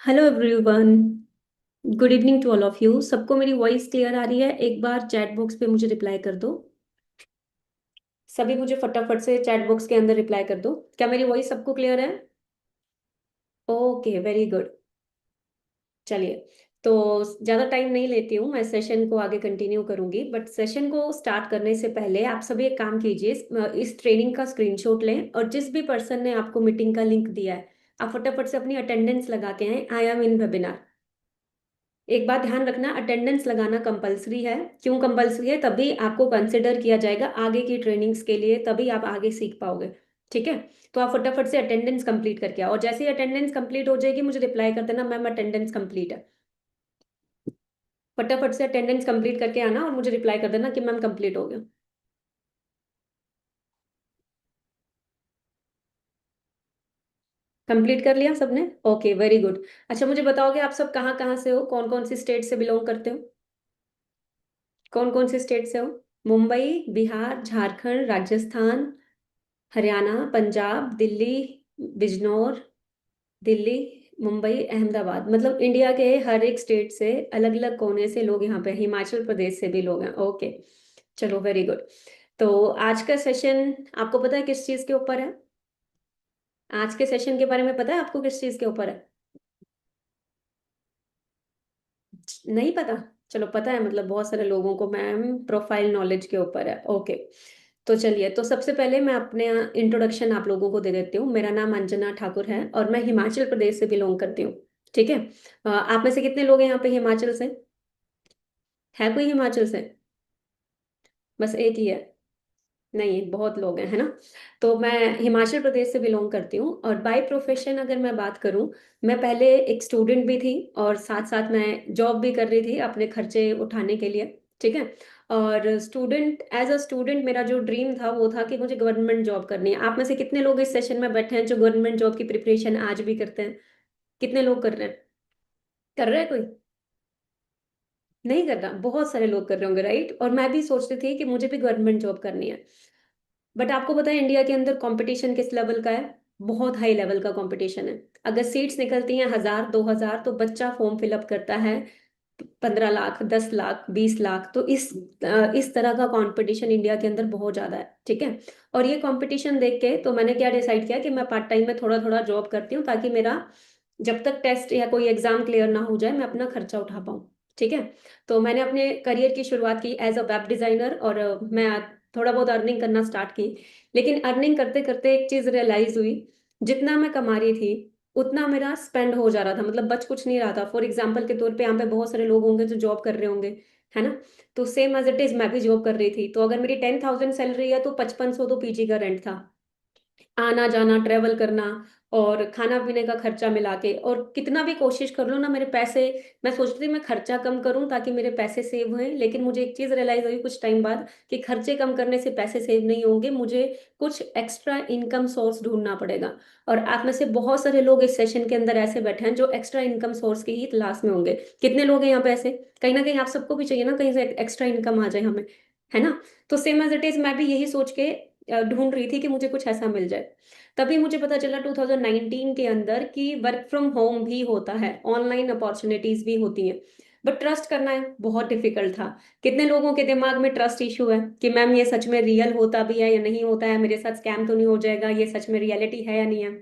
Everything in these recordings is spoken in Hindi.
Hello everyone. Good evening to all of you. सबको मेरी वॉइस क्लियर आ रही है? एक बार चैट बॉक्स पे मुझे रिप्लाई कर दो। सभी मुझे फटाफट से चैट बॉक्स के अंदर रिप्लाई कर दो। क्या मेरी वॉइस सबको क्लियर है? Okay, very good. चलिए, तो ज़्यादा टाइम नहीं लेती हूँ, मैं सेशन को आगे कंटिन्यू करूंगी। बट सेशन को स्टार्ट करने से पहले आप सभी एक काम कीजिए, इस ट्रेनिंग का स्क्रीनशॉट लें और जिस भी पर्सन ने आपको मीटिंग का लिंक दिया है, आप फटाफट से अपनी अटेंडेंस लगा के आए, आई एम इन वेबिनार। एक बात ध्यान रखना, अटेंडेंस लगाना कंपलसरी है। क्यों कंपलसरी है? तभी आपको कंसिडर किया जाएगा आगे की ट्रेनिंग्स के लिए, तभी आप आगे सीख पाओगे। ठीक है? तो आप फटाफट से अटेंडेंस कंप्लीट करके आओ और जैसे ही अटेंडेंस कंप्लीट हो जाएगी मुझे रिप्लाई कर देना, मैम अटेंडेंस कंप्लीट है। फटाफट से अटेंडेंस कंप्लीट करके आना और मुझे रिप्लाई कर देना कि मैम कंप्लीट हो गया। कंप्लीट कर लिया सबने? Okay, very good. अच्छा, मुझे बताओगे आप सब कहाँ कहाँ से हो, कौन कौन सी स्टेट से बिलोंग करते हो? कौन कौन सी स्टेट से हो? मुंबई, बिहार, झारखंड, राजस्थान, हरियाणा, पंजाब, दिल्ली, बिजनौर, दिल्ली, मुंबई, अहमदाबाद, मतलब इंडिया के हर एक स्टेट से, अलग अलग कोने से लोग यहाँ पे, हिमाचल प्रदेश से भी लोग हैं। ओके, चलो वेरी गुड। तो आज का सेशन आपको पता है किस चीज़ के ऊपर है? आज के सेशन के बारे में पता है आपको किस चीज़ के ऊपर है? नहीं पता? चलो, पता है मतलब बहुत सारे लोगों को मैम, प्रोफाइल नॉलेज के ऊपर है। ओके, तो चलिए, तो सबसे पहले मैं अपने इंट्रोडक्शन आप लोगों को दे देती हूँ। मेरा नाम अंजना ठाकुर है और मैं हिमाचल प्रदेश से बिलोंग करती हूँ। ठीक है? आप में से कितने लोग हैं यहाँ पे हिमाचल से? है कोई हिमाचल से? बस एक ही है? नहीं, बहुत लोग हैं, है ना? तो मैं हिमाचल प्रदेश से बिलोंग करती हूँ और बाय प्रोफेशन अगर मैं बात करूँ, मैं पहले एक स्टूडेंट भी थी और साथ साथ मैं जॉब भी कर रही थी अपने खर्चे उठाने के लिए। ठीक है? और स्टूडेंट, एज अ स्टूडेंट मेरा जो ड्रीम था वो था कि मुझे गवर्नमेंट जॉब करनी है। आप में से कितने लोग इस सेशन में बैठे हैं जो गवर्नमेंट जॉब की प्रिपरेशन आज भी करते हैं? कितने लोग कर रहे हैं? कर रहा है कोई? नहीं कर रहा? बहुत सारे लोग कर रहे होंगे, राइट? और मैं भी सोचती थी कि मुझे भी गवर्नमेंट जॉब करनी है। बट आपको पता है इंडिया के अंदर कंपटीशन किस लेवल का है? बहुत हाई लेवल का कंपटीशन है। अगर सीट्स निकलती हैं 1,000 2,000 तो बच्चा फॉर्म फिलअप करता है 15 लाख, 10 लाख, 20 लाख। तो इस तरह का कंपटीशन इंडिया के अंदर बहुत ज्यादा है। ठीक है? और ये कंपटीशन देख के तो मैंने क्या डिसाइड किया कि मैं पार्ट टाइम में थोड़ा थोड़ा जॉब करती हूँ ताकि मेरा जब तक टेस्ट या कोई एग्जाम क्लियर ना हो जाए मैं अपना खर्चा उठा पाऊँ। ठीक है? तो मैंने अपने करियर की शुरुआत की एज अ वेब डिजाइनर और मैं थोड़ा बहुत अर्निंग करना स्टार्ट की। लेकिन अर्निंग करते करते एक चीज रियलाइज हुई, जितना मैं कमा रही थी उतना मेरा स्पेंड हो जा रहा था, मतलब बच कुछ नहीं रहा था। फॉर एग्जाम्पल के तौर पे यहाँ पे बहुत सारे लोग होंगे जो जॉब कर रहे होंगे, है ना? तो सेम एज इट इज मैं भी जॉब कर रही थी, तो अगर मेरी 10,000 सैलरी है तो 5500 तो पीजी का रेंट था। आना जाना, ट्रेवल करना और खाना पीने का खर्चा मिला के, और कितना भी कोशिश कर लो ना मेरे पैसे, मैं सोचती थी मैं खर्चा कम करूं ताकि मेरे पैसे सेव हों। लेकिन मुझे एक चीज रियलाइज हुई कुछ टाइम बाद कि खर्चे कम करने से पैसे सेव नहीं होंगे, मुझे कुछ एक्स्ट्रा इनकम सोर्स ढूंढना पड़ेगा। और आप में से बहुत सारे लोग इस सेशन के अंदर ऐसे बैठे हैं जो एक्स्ट्रा इनकम सोर्स की ही तलाश में होंगे। कितने लोग हैं यहाँ पे ऐसे? कहीं ना कहीं आप सबको भी चाहिए ना, कहीं से एक्स्ट्रा इनकम आ जाए हमें, है ना? तो सेम एज इट इज मैं भी यही सोच के ढूंढ रही थी कि मुझे कुछ ऐसा मिल जाए। तभी मुझे पता चला 2019 के अंदर कि वर्क फ्रॉम होम भी होता है, ऑनलाइन अपॉर्चुनिटीज भी होती हैं। बट ट्रस्ट करना है बहुत डिफिकल्ट था। कितने लोगों के दिमाग में ट्रस्ट इशू है कि मैम ये सच में रियल होता भी है या नहीं होता है, मेरे साथ स्कैम तो नहीं हो जाएगा, ये सच में रियलिटी है या नहीं है?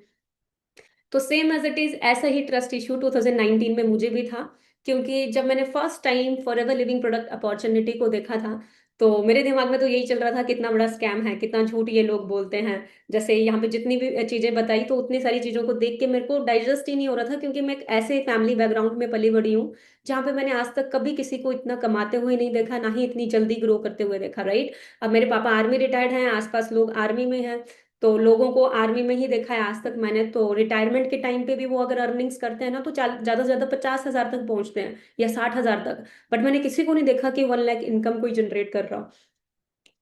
तो सेम एज इट इज ऐसा ही ट्रस्ट इशू 2019 में मुझे भी था। क्योंकि जब मैंने first time for ever living product opportunity को देखा था तो मेरे दिमाग में तो यही चल रहा था, कितना बड़ा स्कैम है, कितना झूठ ये लोग बोलते हैं। जैसे यहाँ पे जितनी भी चीजें बताई तो उतनी सारी चीजों को देख के मेरे को डाइजेस्ट ही नहीं हो रहा था, क्योंकि मैं एक ऐसे फैमिली बैकग्राउंड में पली बड़ी हूँ जहाँ पे मैंने आज तक कभी किसी को इतना कमाते हुए नहीं देखा, ना ही इतनी जल्दी ग्रो करते हुए देखा, राइट? अब मेरे पापा आर्मी रिटायर्ड हैं, आसपास लोग आर्मी में हैं, तो लोगों को आर्मी में ही देखा है आज तक मैंने। तो रिटायरमेंट के टाइम पे भी वो अगर अर्निंग्स करते हैं ना तो ज्यादा से ज्यादा 50,000 तक पहुंचते हैं या 60,000 तक। बट मैंने किसी को नहीं देखा कि 1 लाख इनकम कोई जनरेट कर रहा हो।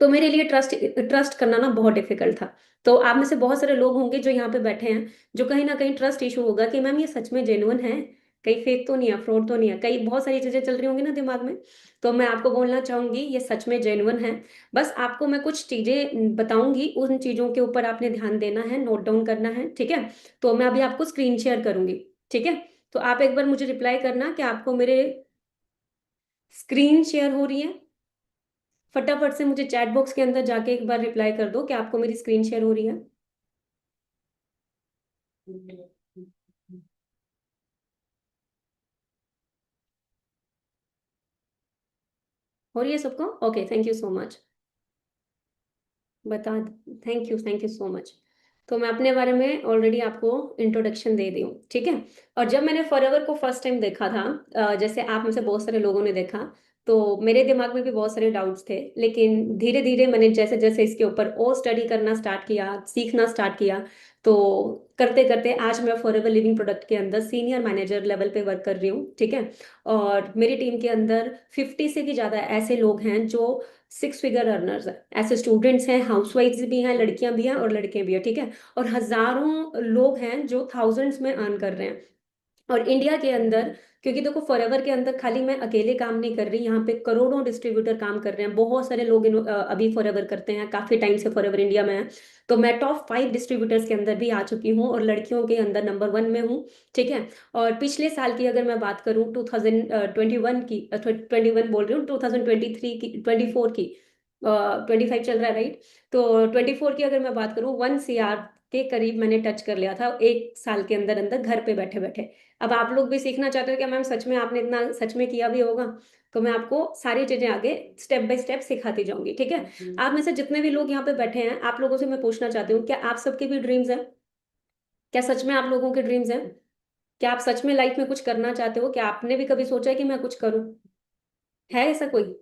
तो मेरे लिए ट्रस्ट ट्रस्ट करना ना बहुत डिफिकल्ट था। तो आप में से बहुत सारे लोग होंगे जो यहाँ पे बैठे हैं, जो कहीं ना कहीं ट्रस्ट इशू होगा कि मैम ये सच में जेन्युइन है, कहीं फेक तो नहीं है, फ्रॉड तो नहीं है, कई बहुत सारी चीजें चल रही होंगी ना दिमाग में। तो मैं आपको बोलना चाहूंगी ये सच में जेन्युइन है। बस आपको मैं कुछ चीजें बताऊंगी, उन चीजों के ऊपर आपने ध्यान देना है, नोट डाउन करना है। ठीक है? तो मैं अभी आपको स्क्रीन शेयर करूंगी। ठीक है? तो आप एक बार मुझे रिप्लाई करना कि आपको मेरे स्क्रीन शेयर हो रही है। फटाफट से मुझे चैट बॉक्स के अंदर जाके एक बार रिप्लाई कर दो कि आपको मेरी स्क्रीन शेयर हो रही है। हो रही है सबको? Okay, thank you so much. बता, थैंक यू सो मच। तो मैं अपने बारे में ऑलरेडी आपको इंट्रोडक्शन दे दी हूँ, ठीक है। और जब मैंने फॉरएवर को फर्स्ट टाइम देखा था, जैसे आप में से बहुत सारे लोगों ने देखा, तो मेरे दिमाग में भी बहुत सारे डाउट्स थे, लेकिन धीरे धीरे मैंने जैसे जैसे इसके ऊपर और स्टडी करना स्टार्ट किया, सीखना स्टार्ट किया, तो करते करते आज मैं फॉरएवर लिविंग प्रोडक्ट के अंदर सीनियर मैनेजर लेवल पे वर्क कर रही हूँ, ठीक है। और मेरी टीम के अंदर 50 से भी ज़्यादा ऐसे लोग हैं जो 6 फिगर अर्नर्स हैं। ऐसे स्टूडेंट्स हैं, हाउसवाइफ्स भी हैं, लड़कियां भी हैं और लड़के भी हैं, ठीक है। और हजारों लोग हैं जो थाउजेंड्स में अर्न कर रहे हैं। और इंडिया के अंदर, क्योंकि देखो फॉरएवर के अंदर खाली मैं अकेले काम नहीं कर रही, यहाँ पे करोड़ों डिस्ट्रीब्यूटर काम कर रहे हैं, बहुत सारे लोग अभी फॉरएवर करते हैं, काफी टाइम से फॉरएवर इंडिया में है। तो मैं टॉप 5 डिस्ट्रीब्यूटर्स के अंदर भी आ चुकी हूँ और लड़कियों के अंदर नंबर 1 में हूँ, ठीक है। और पिछले साल की अगर मैं बात करूँ 2021 की, 21 बोल रही हूँ, 2023 की, 24 की, 25 चल रहा है, राइट। तो 24 की अगर मैं बात करूँ, 1 CR के करीब मैंने टच कर लिया था एक साल के अंदर अंदर, घर पे बैठे बैठे। अब आप लोग भी सीखना चाहते हो क्या मैम, सच में आपने इतना सच में किया भी होगा? तो मैं आपको सारी चीजें आगे स्टेप बाय स्टेप सिखाती जाऊंगी, ठीक है। आप में से जितने भी लोग यहाँ पे बैठे हैं, आप लोगों से मैं पूछना चाहती हूँ, क्या आप सबके भी ड्रीम्स हैं? क्या सच में आप लोगों के ड्रीम्स हैं? क्या आप सच में लाइफ में कुछ करना चाहते हो? क्या आपने भी कभी सोचा है कि मैं कुछ करूँ? है ऐसा कोई?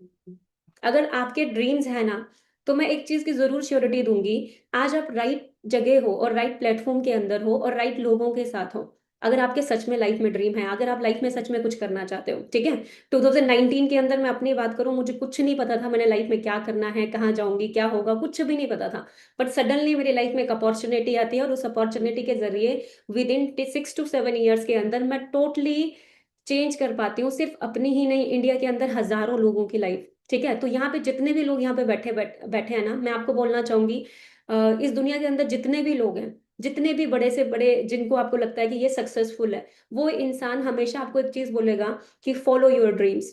अगर आपके ड्रीम्स है ना, तो मैं एक चीज की जरूर श्योरिटी दूंगी, आज आप राइट जगह हो और राइट प्लेटफॉर्म के अंदर हो और राइट लोगों के साथ हो। अगर आपके सच में लाइफ में ड्रीम है, अगर आप लाइफ में सच में कुछ करना चाहते हो, ठीक है। 2019 के अंदर मैं अपनी बात करूं, मुझे कुछ नहीं पता था मैंने लाइफ में क्या करना है, कहाँ जाऊंगी, क्या होगा, कुछ भी नहीं पता था। बट सडनली मेरी लाइफ में एक अपॉर्चुनिटी आती है और उस अपॉर्चुनिटी के जरिए विद इन 6 to 7 ईयर्स के अंदर मैं टोटली चेंज कर पाती हूँ, सिर्फ अपनी ही नहीं, इंडिया के अंदर हजारों लोगों की लाइफ, ठीक है। तो यहाँ पे जितने भी लोग यहाँ पे बैठे हैं ना, मैं आपको बोलना चाहूंगी, इस दुनिया के अंदर जितने भी लोग हैं, जितने भी बड़े से बड़े, जिनको आपको लगता है कि ये सक्सेसफुल है, वो इंसान हमेशा आपको एक चीज बोलेगा कि फॉलो योर ड्रीम्स।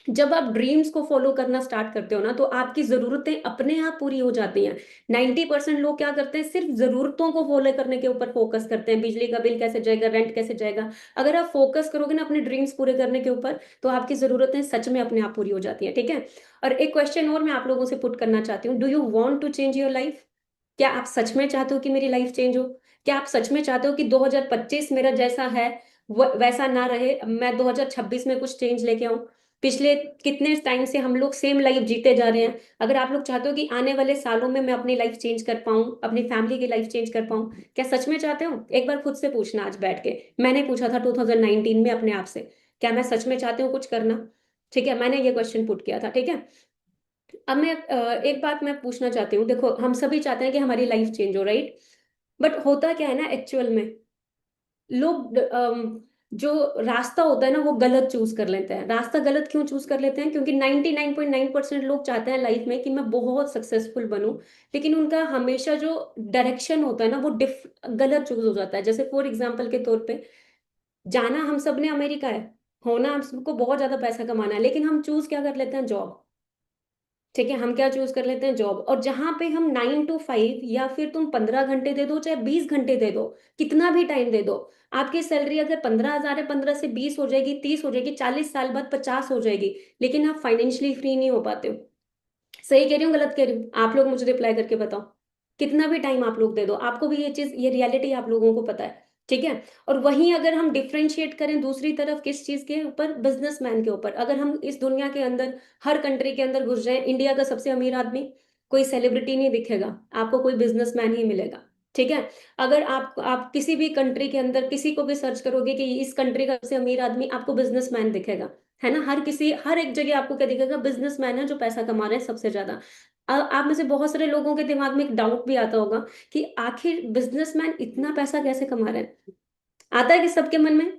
जब आप ड्रीम्स को फॉलो करना स्टार्ट करते हो ना, तो आपकी जरूरतें अपने आप पूरी हो जाती हैं। 90% लोग क्या करते हैं, सिर्फ जरूरतों को फॉलो करने के ऊपर फोकस करते हैं, बिजली का बिल कैसे जाएगा, रेंट कैसे जाएगा। अगर आप फोकस करोगे ना अपने ड्रीम्स पूरे करने के ऊपर, तो आपकी जरूरतें सच में अपने आप पूरी हो जाती हैं, ठीक है। और एक क्वेश्चन और मैं आप लोगों से पुट करना चाहती हूँ, do you want to change your life? क्या आप सच में चाहते हो कि मेरी लाइफ चेंज हो? क्या आप सच में चाहते हो कि 2025 मेरा जैसा है वैसा ना रहे, मैं 2026 में कुछ चेंज लेके आऊं? पिछले कितने टाइम से हम लोग सेम लाइफ जीते जा रहे हैं। अगर आप लोग चाहते हो कि आने वाले सालों में मैं अपनी लाइफ चेंज कर पाऊं, अपनी फैमिली की लाइफ चेंज कर पाऊं, क्या सच में चाहते हो? एक बार खुद से पूछना आज बैठ के। मैंने पूछा था 2019 में अपने आप से, क्या मैं सच में चाहती हूँ कुछ करना? ठीक है, मैंने ये क्वेश्चन पुट किया था, ठीक है। अब मैं एक बात मैं पूछना चाहती हूँ, देखो हम सभी चाहते हैं कि हमारी लाइफ चेंज हो, राइट। बट होता क्या है ना एक्चुअल में, लोग जो रास्ता होता है ना वो गलत चूज कर लेते हैं। रास्ता गलत क्यों चूज कर लेते हैं? क्योंकि 99.9% लोग चाहते हैं लाइफ में कि मैं बहुत सक्सेसफुल बनूं, लेकिन उनका हमेशा जो डायरेक्शन होता है ना वो गलत चूज हो जाता है। जैसे फॉर एग्जाम्पल के तौर पे, जाना हम सब ने अमेरिका है, होना हम सबको बहुत ज्यादा पैसा कमाना है, लेकिन हम चूज क्या कर लेते हैं? जॉब, ठीक है। हम क्या चूज कर लेते हैं? जॉब। और जहां पे हम 9 to 5, या फिर तुम 15 घंटे दे दो चाहे 20 घंटे दे दो, कितना भी टाइम दे दो, आपकी सैलरी अगर 15,000 है, 15 से 20 हो जाएगी, 30 हो जाएगी, 40 साल बाद 50 हो जाएगी, लेकिन आप फाइनेंशियली फ्री नहीं हो पाते हो। सही कह रही हूँ गलत कह रही हूँ? आप लोग मुझे रिप्लाई करके बताओ। कितना भी टाइम आप लोग दे दो, आपको भी ये चीज, ये रियलिटी आप लोगों को पता है, ठीक है। और वहीं अगर हम डिफ्रेंशिएट करें दूसरी तरफ, किस चीज के ऊपर? बिजनेसमैन के ऊपर। अगर हम इस दुनिया के अंदर हर कंट्री के अंदर घुस जाए, इंडिया का सबसे अमीर आदमी कोई सेलिब्रिटी नहीं दिखेगा आपको, कोई बिजनेसमैन ही मिलेगा, ठीक है। अगर आप किसी भी कंट्री के अंदर किसी को भी सर्च करोगे कि इस कंट्री का सबसे अमीर आदमी, आपको बिजनेसमैन दिखेगा, है ना। हर एक जगह आपको क्या दिखेगा? बिजनेसमैन है जो पैसा कमा रहे हैं सबसे ज्यादा। आप में से बहुत सारे लोगों के दिमाग में एक डाउट भी आता होगा कि आखिर बिजनेसमैन इतना पैसा कैसे कमा रहे हैं? आता है कि सबके मन में?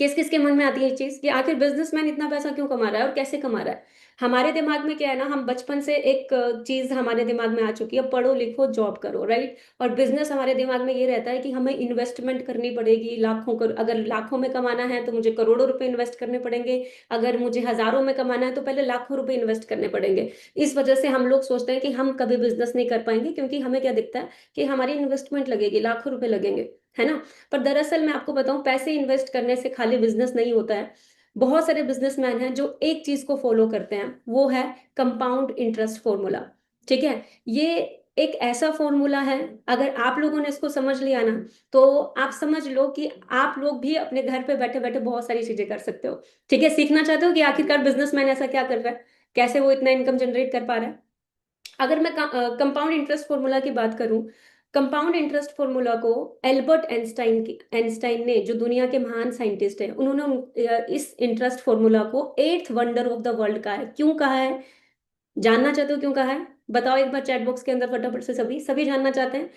किस किस के मन में आती है ये चीज कि आखिर बिजनेसमैन इतना पैसा क्यों कमा रहा है और कैसे कमा रहा है। हमारे दिमाग में क्या है ना, हम बचपन से एक चीज हमारे दिमाग में आ चुकी है, पढ़ो लिखो जॉब करो, राइट। और बिजनेस हमारे दिमाग में ये रहता है कि हमें इन्वेस्टमेंट करनी पड़ेगी लाखों कर, अगर लाखों में कमाना है तो मुझे करोड़ों रुपए इन्वेस्ट करने पड़ेंगे, अगर मुझे हजारों में कमाना है तो पहले लाखों रुपए इन्वेस्ट करने पड़ेंगे। इस वजह से हम लोग सोचते हैं कि हम कभी बिजनेस नहीं कर पाएंगे, क्योंकि हमें क्या दिखता है कि हमारी इन्वेस्टमेंट लगेगी, लाखों रुपए लगेंगे, है ना। पर दरअसल मैं आपको बताऊं, पैसे इन्वेस्ट करने से खाली बिजनेस नहीं होता है। बहुत सारे बिजनेसमैन हैं जो एक चीज को फॉलो करते हैं, वो है कंपाउंड इंटरेस्ट फॉर्मूला। ठीक है। ये एक ऐसा फॉर्मूला है, अगर आप लोगों ने इसको समझ लिया ना, तो आप समझ लो कि आप लोग भी अपने घर पे बैठे बैठे बहुत सारी चीजें कर सकते हो। ठीक है, सीखना चाहते हो कि आखिरकार बिजनेसमैन ऐसा क्या कर रहा है, कैसे वो इतना इनकम जनरेट कर पा रहा है। अगर मैं कंपाउंड इंटरेस्ट फॉर्मूला की बात करूं, कंपाउंड इंटरेस्ट फॉर्मूला को एल्बर्ट आइंस्टाइन ने, जो दुनिया के महान साइंटिस्ट हैं, उन्होंने इस इंटरेस्ट फॉर्मूला को eighth wonder of the world कहा है। क्यों कहा है, जानना चाहते हो क्यों कहा है? बताओ एक बार चैट बॉक्स के अंदर फटाफट से, सभी सभी जानना चाहते हैं।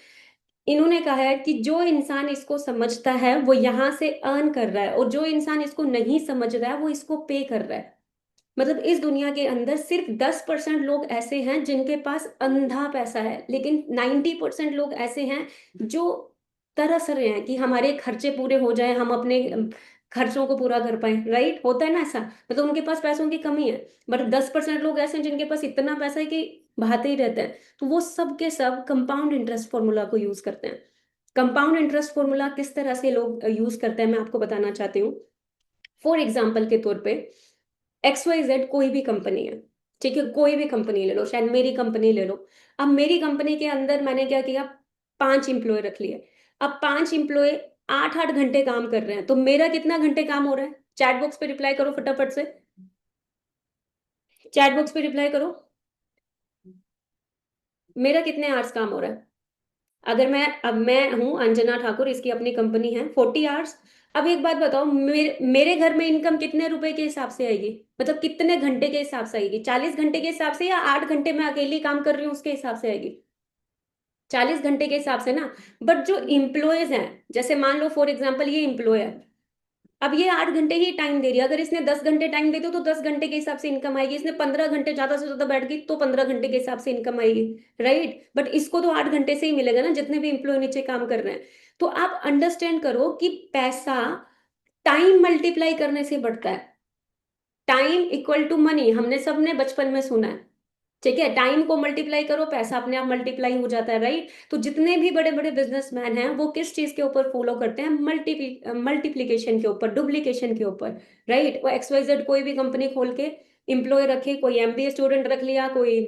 इन्होंने कहा है कि जो इंसान इसको समझता है वो यहां से अर्न कर रहा है, और जो इंसान इसको नहीं समझ रहा है वो इसको पे कर रहा है। मतलब इस दुनिया के अंदर सिर्फ 10% लोग ऐसे हैं जिनके पास अंधा पैसा है, लेकिन 90% लोग ऐसे हैं जो तरस रहे हैं कि हमारे खर्चे पूरे हो जाए, हम अपने खर्चों को पूरा कर पाए, राइट। होता है ना ऐसा, मतलब उनके पास पैसों की कमी है। बट 10% लोग ऐसे हैं जिनके पास इतना पैसा है कि बहाते ही रहते हैं, तो वो सब के सब कंपाउंड इंटरेस्ट फॉर्मूला को यूज करते हैं। कंपाउंड इंटरेस्ट फॉर्मूला किस तरह से लोग यूज करते हैं, मैं आपको बताना चाहती हूँ। फॉर एग्जाम्पल के तौर पे, XYZ कोई भी कंपनी है, ठीक है, कोई भी कंपनी ले लो, शायद मेरी कंपनी ले लो। अब मेरी कंपनी के अंदर मैंने क्या किया, 5 एम्प्लॉय रख लिए। अब 5 एम्प्लॉय 8-8 घंटे काम कर रहे हैं, तो मेरा कितना घंटे काम हो रहा है? चैट बॉक्स पे रिप्लाई करो फटाफट से, चैट बॉक्स पे रिप्लाई करो, मेरा कितने आवर्स काम हो रहा है? अगर मैं, अब मैं हूं अंजना ठाकुर, इसकी अपनी कंपनी है, 40 आवर्स। अब एक बात बताओ, मेरे घर में इनकम कितने रुपए के हिसाब से आएगी, मतलब कितने घंटे के हिसाब से आएगी? 40 घंटे के हिसाब से, या 8 घंटे में अकेली काम कर रही हूँ उसके हिसाब से आएगी? 40 घंटे के हिसाब से ना। बट जो इम्प्लॉयज हैं, जैसे मान लो फॉर एग्जाम्पल ये इम्प्लॉय है, अब ये 8 घंटे ही टाइम दे रही है, अगर इसने 10 घंटे टाइम दे दो तो 10 घंटे के हिसाब से इनकम आएगी, इसने 15 घंटे ज्यादा से ज्यादा बैठ गई तो 15 घंटे के हिसाब से इनकम आएगी, राइट। बट इसको तो 8 घंटे से ही मिलेगा ना, जितने भी इम्प्लॉय नीचे काम कर रहे हैं। तो आप अंडरस्टैंड करो कि पैसा टाइम मल्टीप्लाई करने से बढ़ता है। टाइम इक्वल टू मनी, हमने सबने बचपन में सुना है। ठीक है, टाइम को मल्टीप्लाई करो, पैसा अपने आप मल्टीप्लाई हो जाता है, राइट। तो जितने भी बड़े बड़े बिजनेसमैन हैं वो किस चीज के ऊपर फॉलो करते हैं? मल्टीप्लीकेशन के ऊपर, डुप्लीकेशन के ऊपर, राइट। वो XYZ कोई भी कंपनी खोल के एम्प्लॉय रखे, कोई MBA स्टूडेंट रख लिया, कोई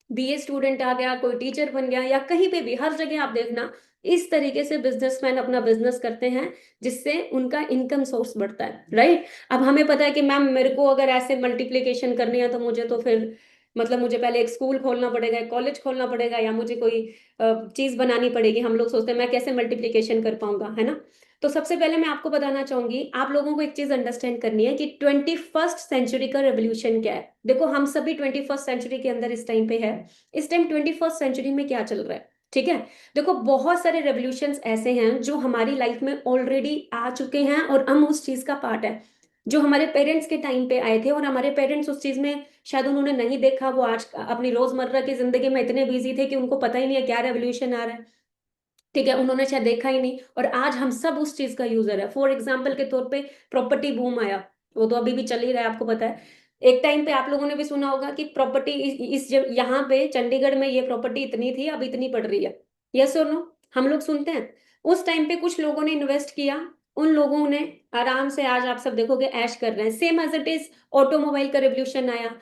BA स्टूडेंट आ गया, कोई टीचर बन गया, या कहीं पे भी, हर जगह आप देखना इस तरीके से बिजनेसमैन अपना बिजनेस करते हैं, जिससे उनका इनकम सोर्स बढ़ता है, राइट। अब हमें पता है कि मैम मेरे को अगर ऐसे मल्टीप्लिकेशन करनी है तो मुझे तो फिर, मतलब मुझे पहले एक स्कूल खोलना पड़ेगा, एक कॉलेज खोलना पड़ेगा, या मुझे कोई चीज बनानी पड़ेगी। हम लोग सोचते हैं मैं कैसे मल्टीप्लिकेशन कर पाऊंगा, है ना। तो सबसे पहले मैं आपको बताना चाहूंगी, आप लोगों को एक चीज अंडरस्टैंड करनी है कि 21st सेंचुरी का रेवोल्यूशन क्या है। देखो हम सभी 21st सेंचुरी के अंदर इस टाइम पे है। इस टाइम 21st सेंचुरी में क्या चल रहा है, ठीक है। देखो बहुत सारे रेवोल्यूशंस ऐसे हैं जो हमारी लाइफ में ऑलरेडी आ चुके हैं और हम उस चीज का पार्ट है, जो हमारे पेरेंट्स के टाइम पे आए थे, और हमारे पेरेंट्स उस चीज में शायद उन्होंने नहीं देखा, वो आज अपनी रोजमर्रा की जिंदगी में इतने बिजी थे कि उनको पता ही नहीं है क्या रेवोल्यूशन आ रहा है। ठीक है, उन्होंने शायद देखा ही नहीं, और आज हम सब उस चीज का यूजर है। फॉर एग्जाम्पल के तौर पे प्रॉपर्टी बूम आया, वो तो अभी भी चल ही रहा है, आपको पता है। एक टाइम पे आप लोगों ने भी सुना होगा कि प्रॉपर्टी यहाँ पे चंडीगढ़ में ये प्रॉपर्टी इतनी थी, अब इतनी पड़ रही है। यस और नो, हम लोग सुनते हैं। उस टाइम पे कुछ लोगों ने इन्वेस्ट किया, उन लोगों ने आराम से, आज आप सब देखोगे ऐश कर रहे हैं। Same as it is automobile का रिवोल्यूशन आया,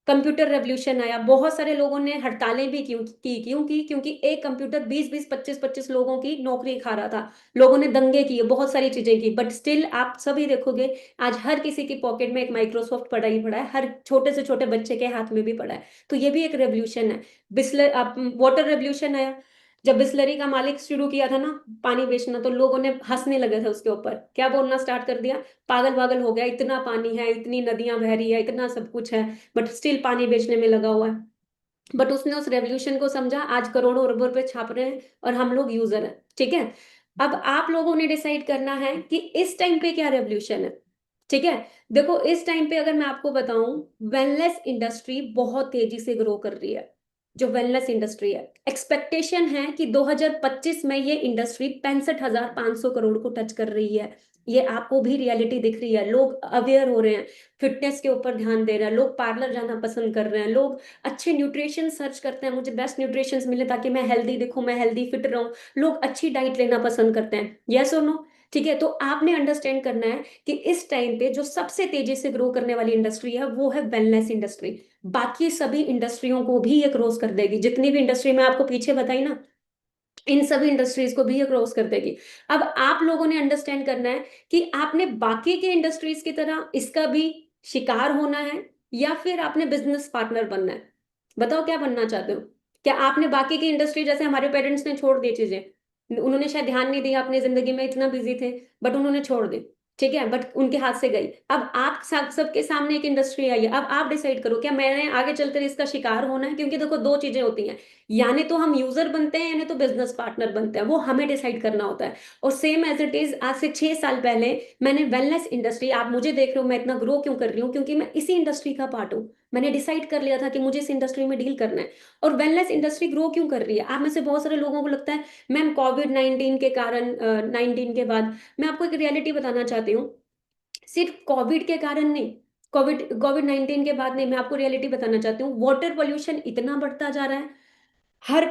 कंप्यूटर रेवोल्यूशन आया, बहुत सारे लोगों ने हड़तालें भी क्यों की क्योंकि एक कंप्यूटर 20-20 25-25 लोगों की नौकरी खा रहा था। लोगों ने दंगे किए, बहुत सारी चीजें की, बट स्टिल आप सभी देखोगे आज हर किसी की पॉकेट में एक माइक्रोसॉफ्ट पड़ा ही पड़ा है, हर छोटे से छोटे बच्चे के हाथ में भी पड़ा है। तो ये भी एक रेवोल्यूशन है। बिस्लर आप, वाटर रेवोल्यूशन आया, जब बिस्लरी का मालिक शुरू किया था ना पानी बेचना, तो लोगों ने हंसने लगे थे उसके ऊपर, क्या बोलना स्टार्ट कर दिया, पागल पागल हो गया, इतना पानी है, इतनी नदियां बह रही है, इतना सब कुछ है, बट स्टिल पानी बेचने में लगा हुआ है। बट उसने उस रेवोल्यूशन को समझा, आज करोड़ों अरबों रुपए छाप रहे हैं और हम लोग यूजर हैं, ठीक है। अब आप लोगों ने डिसाइड करना है कि इस टाइम पे क्या रेवोल्यूशन है। ठीक है, देखो इस टाइम पे अगर मैं आपको बताऊं, वेलनेस इंडस्ट्री बहुत तेजी से ग्रो कर रही है। जो वेलनेस इंडस्ट्री है, एक्सपेक्टेशन है कि 2025 में ये इंडस्ट्री 65,500 करोड़ को टच कर रही है। ये आपको भी रियलिटी दिख रही है, लोग अवेयर हो रहे हैं, फिटनेस के ऊपर ध्यान दे रहे हैं, लोग पार्लर जाना पसंद कर रहे हैं, लोग अच्छे न्यूट्रिशन सर्च करते हैं, मुझे बेस्ट न्यूट्रिशन मिले ताकि मैं हेल्दी दिखूं, मैं हेल्दी फिट रहूं। लोग अच्छी डाइट लेना पसंद करते हैं, यस और नो। ठीक है, तो आपने अंडरस्टैंड करना है कि इस टाइम पे जो सबसे तेजी से ग्रो करने वाली इंडस्ट्री है वो है वेलनेस इंडस्ट्री। बाकी सभी इंडस्ट्रियों को भी ये क्रॉस कर देगी, जितनी भी इंडस्ट्री मैं आपको पीछे बताई ना, इन सभी इंडस्ट्रीज को भी ये क्रॉस कर देगी। अब आप लोगों ने अंडरस्टैंड करना है कि आपने बाकी के इंडस्ट्रीज की तरह इसका भी शिकार होना है या फिर आपने बिजनेस पार्टनर बनना है। बताओ क्या बनना चाहते हो। क्या आपने बाकी की इंडस्ट्री, जैसे हमारे पेरेंट्स ने छोड़ दी चीजें, उन्होंने शायद ध्यान नहीं दिया अपनी जिंदगी में, इतना बिजी थे, बट उन्होंने छोड़ दी। ठीक है, बट उनके हाथ से गई। अब आप सबके सामने एक इंडस्ट्री आई है, अब आप डिसाइड करो क्या मैंने आगे चलकर इसका शिकार होना है। क्योंकि देखो दो चीजें होती हैं, यानी तो हम यूजर बनते हैं यानी तो बिजनेस पार्टनर बनते हैं, वो हमें डिसाइड करना होता है। और सेम एज इट इज, आज से 6 साल पहले मैंने वेलनेस इंडस्ट्री, आप मुझे देख रहे हो मैं इतना ग्रो क्यों कर रही हूँ, क्योंकि मैं इसी इंडस्ट्री का पार्ट हूँ। मैंने डिसाइड कर लिया था कि मुझे इस इंडस्ट्री में डील करना है। और वेलनेस इंडस्ट्री ग्रो क्यों कर रही है, आप में से बहुत सारे लोगों को लगता है मैम कोविड 19 के कारण, 19 के बाद, मैं आपको एक रियलिटी बताना चाहती हूँ, सिर्फ कोविड के कारण नहीं, कोविड 19 के बाद नहीं, मैं आपको रियलिटी बताना चाहती हूँ, वाटर पोल्यूशन इतना बढ़ता जा रहा है। हर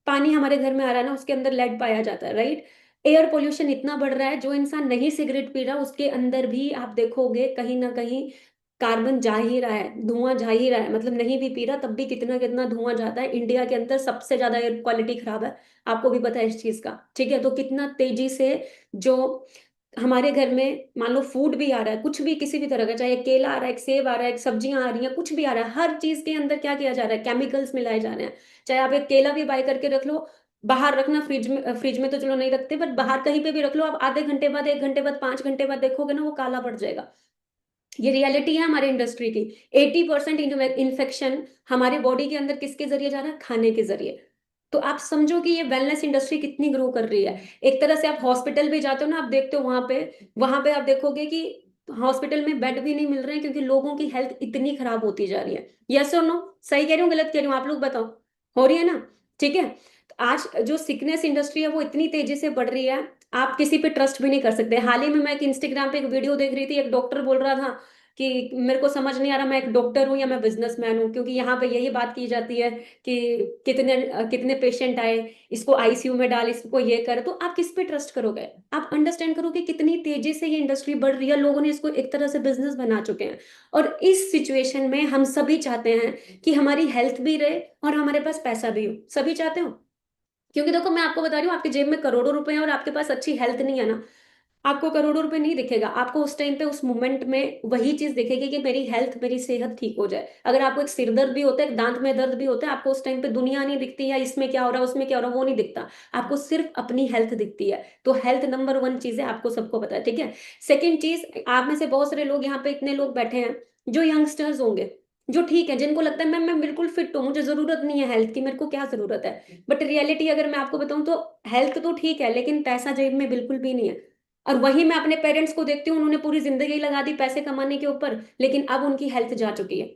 पानी हमारे घर में आ रहा है ना, उसके अंदर लेड पाया जाता है, राइट। एयर पोल्यूशन इतना बढ़ रहा है, जो इंसान नहीं सिगरेट पी रहा उसके अंदर भी आप देखोगे कहीं ना कहीं कार्बन जा ही रहा है, धुआं जा ही रहा है। मतलब नहीं भी पी रहा तब भी कितना कितना धुआं जाता है। इंडिया के अंदर सबसे ज्यादा एयर क्वालिटी खराब है, आपको भी पता है इस चीज का। ठीक है, तो कितना तेजी से जो हमारे घर में मान लो फूड भी आ रहा है, कुछ भी किसी भी तरह का, चाहे केला आ रहा है, एक सेब आ रहा है, एक सब्जियां आ रही हैं, कुछ भी आ रहा है, हर चीज के अंदर क्या किया जा रहा है, केमिकल्स मिलाए जा रहे हैं। चाहे आप एक केला भी बाय करके रख लो, बाहर रखना फ्रिज में तो चलो नहीं रखते, बट बाहर कहीं पे भी रख लो, आप आधे घंटे बाद, 1 घंटे बाद, 5 घंटे बाद देखोगे ना वो काला पड़ जाएगा। ये रियलिटी है हमारे इंडस्ट्री की। 80% इन्फेक्शन हमारे बॉडी के अंदर किसके जरिए जा रहा है, खाने के जरिए। तो आप समझो कि ये वेलनेस इंडस्ट्री कितनी ग्रो कर रही है। एक तरह से आप हॉस्पिटल भी जाते हो ना, आप देखते हो वहां पे आप देखोगे कि हॉस्पिटल में बेड भी नहीं मिल रहे हैं, क्योंकि लोगों की हेल्थ इतनी खराब होती जा रही है। यस और नो, सही कह रही हूँ गलत कह रही हूँ, आप लोग बताओ, हो रही है ना। ठीक है, तो आज जो सिकनेस इंडस्ट्री है वो इतनी तेजी से बढ़ रही है, आप किसी पे ट्रस्ट भी नहीं कर सकते। हाल ही में मैं एक इंस्टाग्राम पे एक वीडियो देख रही थी, एक डॉक्टर बोल रहा था कि मेरे को समझ नहीं आ रहा मैं एक डॉक्टर हूँ या मैं बिजनेसमैन हूँ, क्योंकि यहाँ पे यही बात की जाती है कि कितने कितने पेशेंट आए, इसको आईसीयू में डाल, इसको ये कर, तो आप किस पे ट्रस्ट करोगे। आप अंडरस्टैंड करो कि कितनी तेजी से ये इंडस्ट्री बढ़ रही है, लोगों ने इसको एक तरह से बिजनेस बना चुके हैं। और इस सिचुएशन में हम सभी चाहते हैं कि हमारी हेल्थ भी रहे और हमारे पास पैसा भी हो, सभी चाहते हो। क्योंकि देखो मैं आपको बता रही हूँ, आपके जेब में करोड़ों रुपए हैं और आपके पास अच्छी हेल्थ नहीं है ना, आपको करोड़ों रुपए नहीं दिखेगा। आपको उस टाइम पे उस मोमेंट में वही चीज दिखेगी कि मेरी हेल्थ, मेरी सेहत ठीक हो जाए। अगर आपको एक सिर दर्द भी होता है, एक दांत में दर्द भी होता है, आपको उस टाइम पे दुनिया नहीं दिखती है, इसमें क्या हो रहा है उसमें क्या हो रहा है वो नहीं दिखता, आपको सिर्फ अपनी हेल्थ दिखती है। तो हेल्थ नंबर 1 चीज है, आपको सबको पता है। ठीक है, सेकेंड चीज, आप में से बहुत सारे लोग यहाँ पे इतने लोग बैठे हैं जो यंगस्टर्स होंगे, जो ठीक है, जिनको लगता है मैं बिल्कुल फिट हूँ, मुझे जरूरत नहीं है हेल्थ की, मेरे को क्या जरूरत है। बट रियलिटी अगर मैं आपको बताऊं तो हेल्थ तो ठीक है लेकिन पैसा जेब में बिल्कुल भी नहीं है। और वही मैं अपने पेरेंट्स को देखती हूँ, उन्होंने पूरी जिंदगी लगा दी पैसे कमाने के ऊपर, लेकिन अब उनकी हेल्थ जा चुकी है।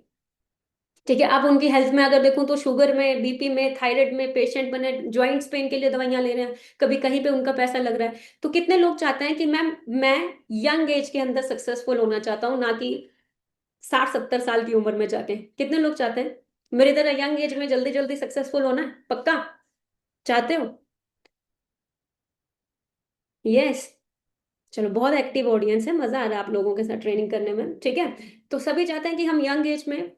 ठीक है, अब उनकी हेल्थ में अगर देखूं तो शुगर में, बीपी में, थायराइड में पेशेंट बने, जॉइंट्स पेन के लिए दवाइयां ले रहे हैं, कभी कहीं पे उनका पैसा लग रहा है। तो कितने लोग चाहते हैं कि मैं यंग एज के अंदर सक्सेसफुल होना चाहता हूँ, ना कि 60-70 साल की उम्र में जाके। कितने लोग चाहते हैं मेरी तरह यंग एज में जल्दी जल्दी सक्सेसफुल होना है, पक्का चाहते हो। यस, चलो बहुत एक्टिव ऑडियंस है, मजा आ रहा है आप लोगों के साथ ट्रेनिंग करने में। ठीक है, तो सभी चाहते हैं कि हम यंग एज में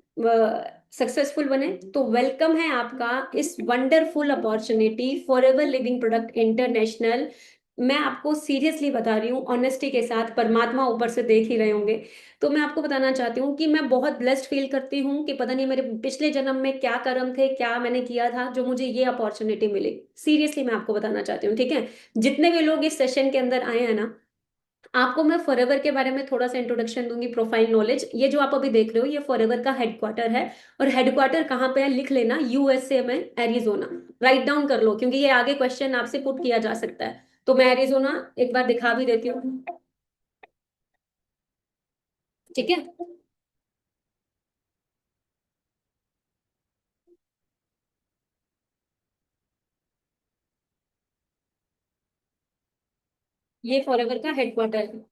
सक्सेसफुल बने, तो वेलकम है आपका इस wonderful opportunity for ever living product international. मैं आपको सीरियसली बता रही हूँ, ऑनेस्टी के साथ, परमात्मा ऊपर से देख ही रहे होंगे। तो मैं आपको बताना चाहती हूँ कि मैं बहुत ब्लेस्ड फील करती हूँ कि पता नहीं मेरे पिछले जन्म में क्या कर्म थे, क्या मैंने किया था जो मुझे ये अपॉर्चुनिटी मिली। सीरियसली मैं आपको बताना चाहती हूँ। ठीक है, जितने भी लोग इस सेशन के अंदर आए हैं ना, आपको मैं फॉरएवर के बारे में थोड़ा सा इंट्रोडक्शन दूंगी, प्रोफाइल नॉलेज। ये जो आप अभी देख रहे हो ये फॉरएवर का हेडक्वार्टर है। और हेडक्वार्टर कहाँ पे है लिख लेना, यूएसए में, एरिजोना। राइट डाउन कर लो, क्योंकि ये आगे क्वेश्चन आपसे पुट किया जा सकता है। तो मैं एरिजोना एक बार दिखा भी देती हूँ। ठीक है, ये फॉरएवर का हेडक्वार्टर है।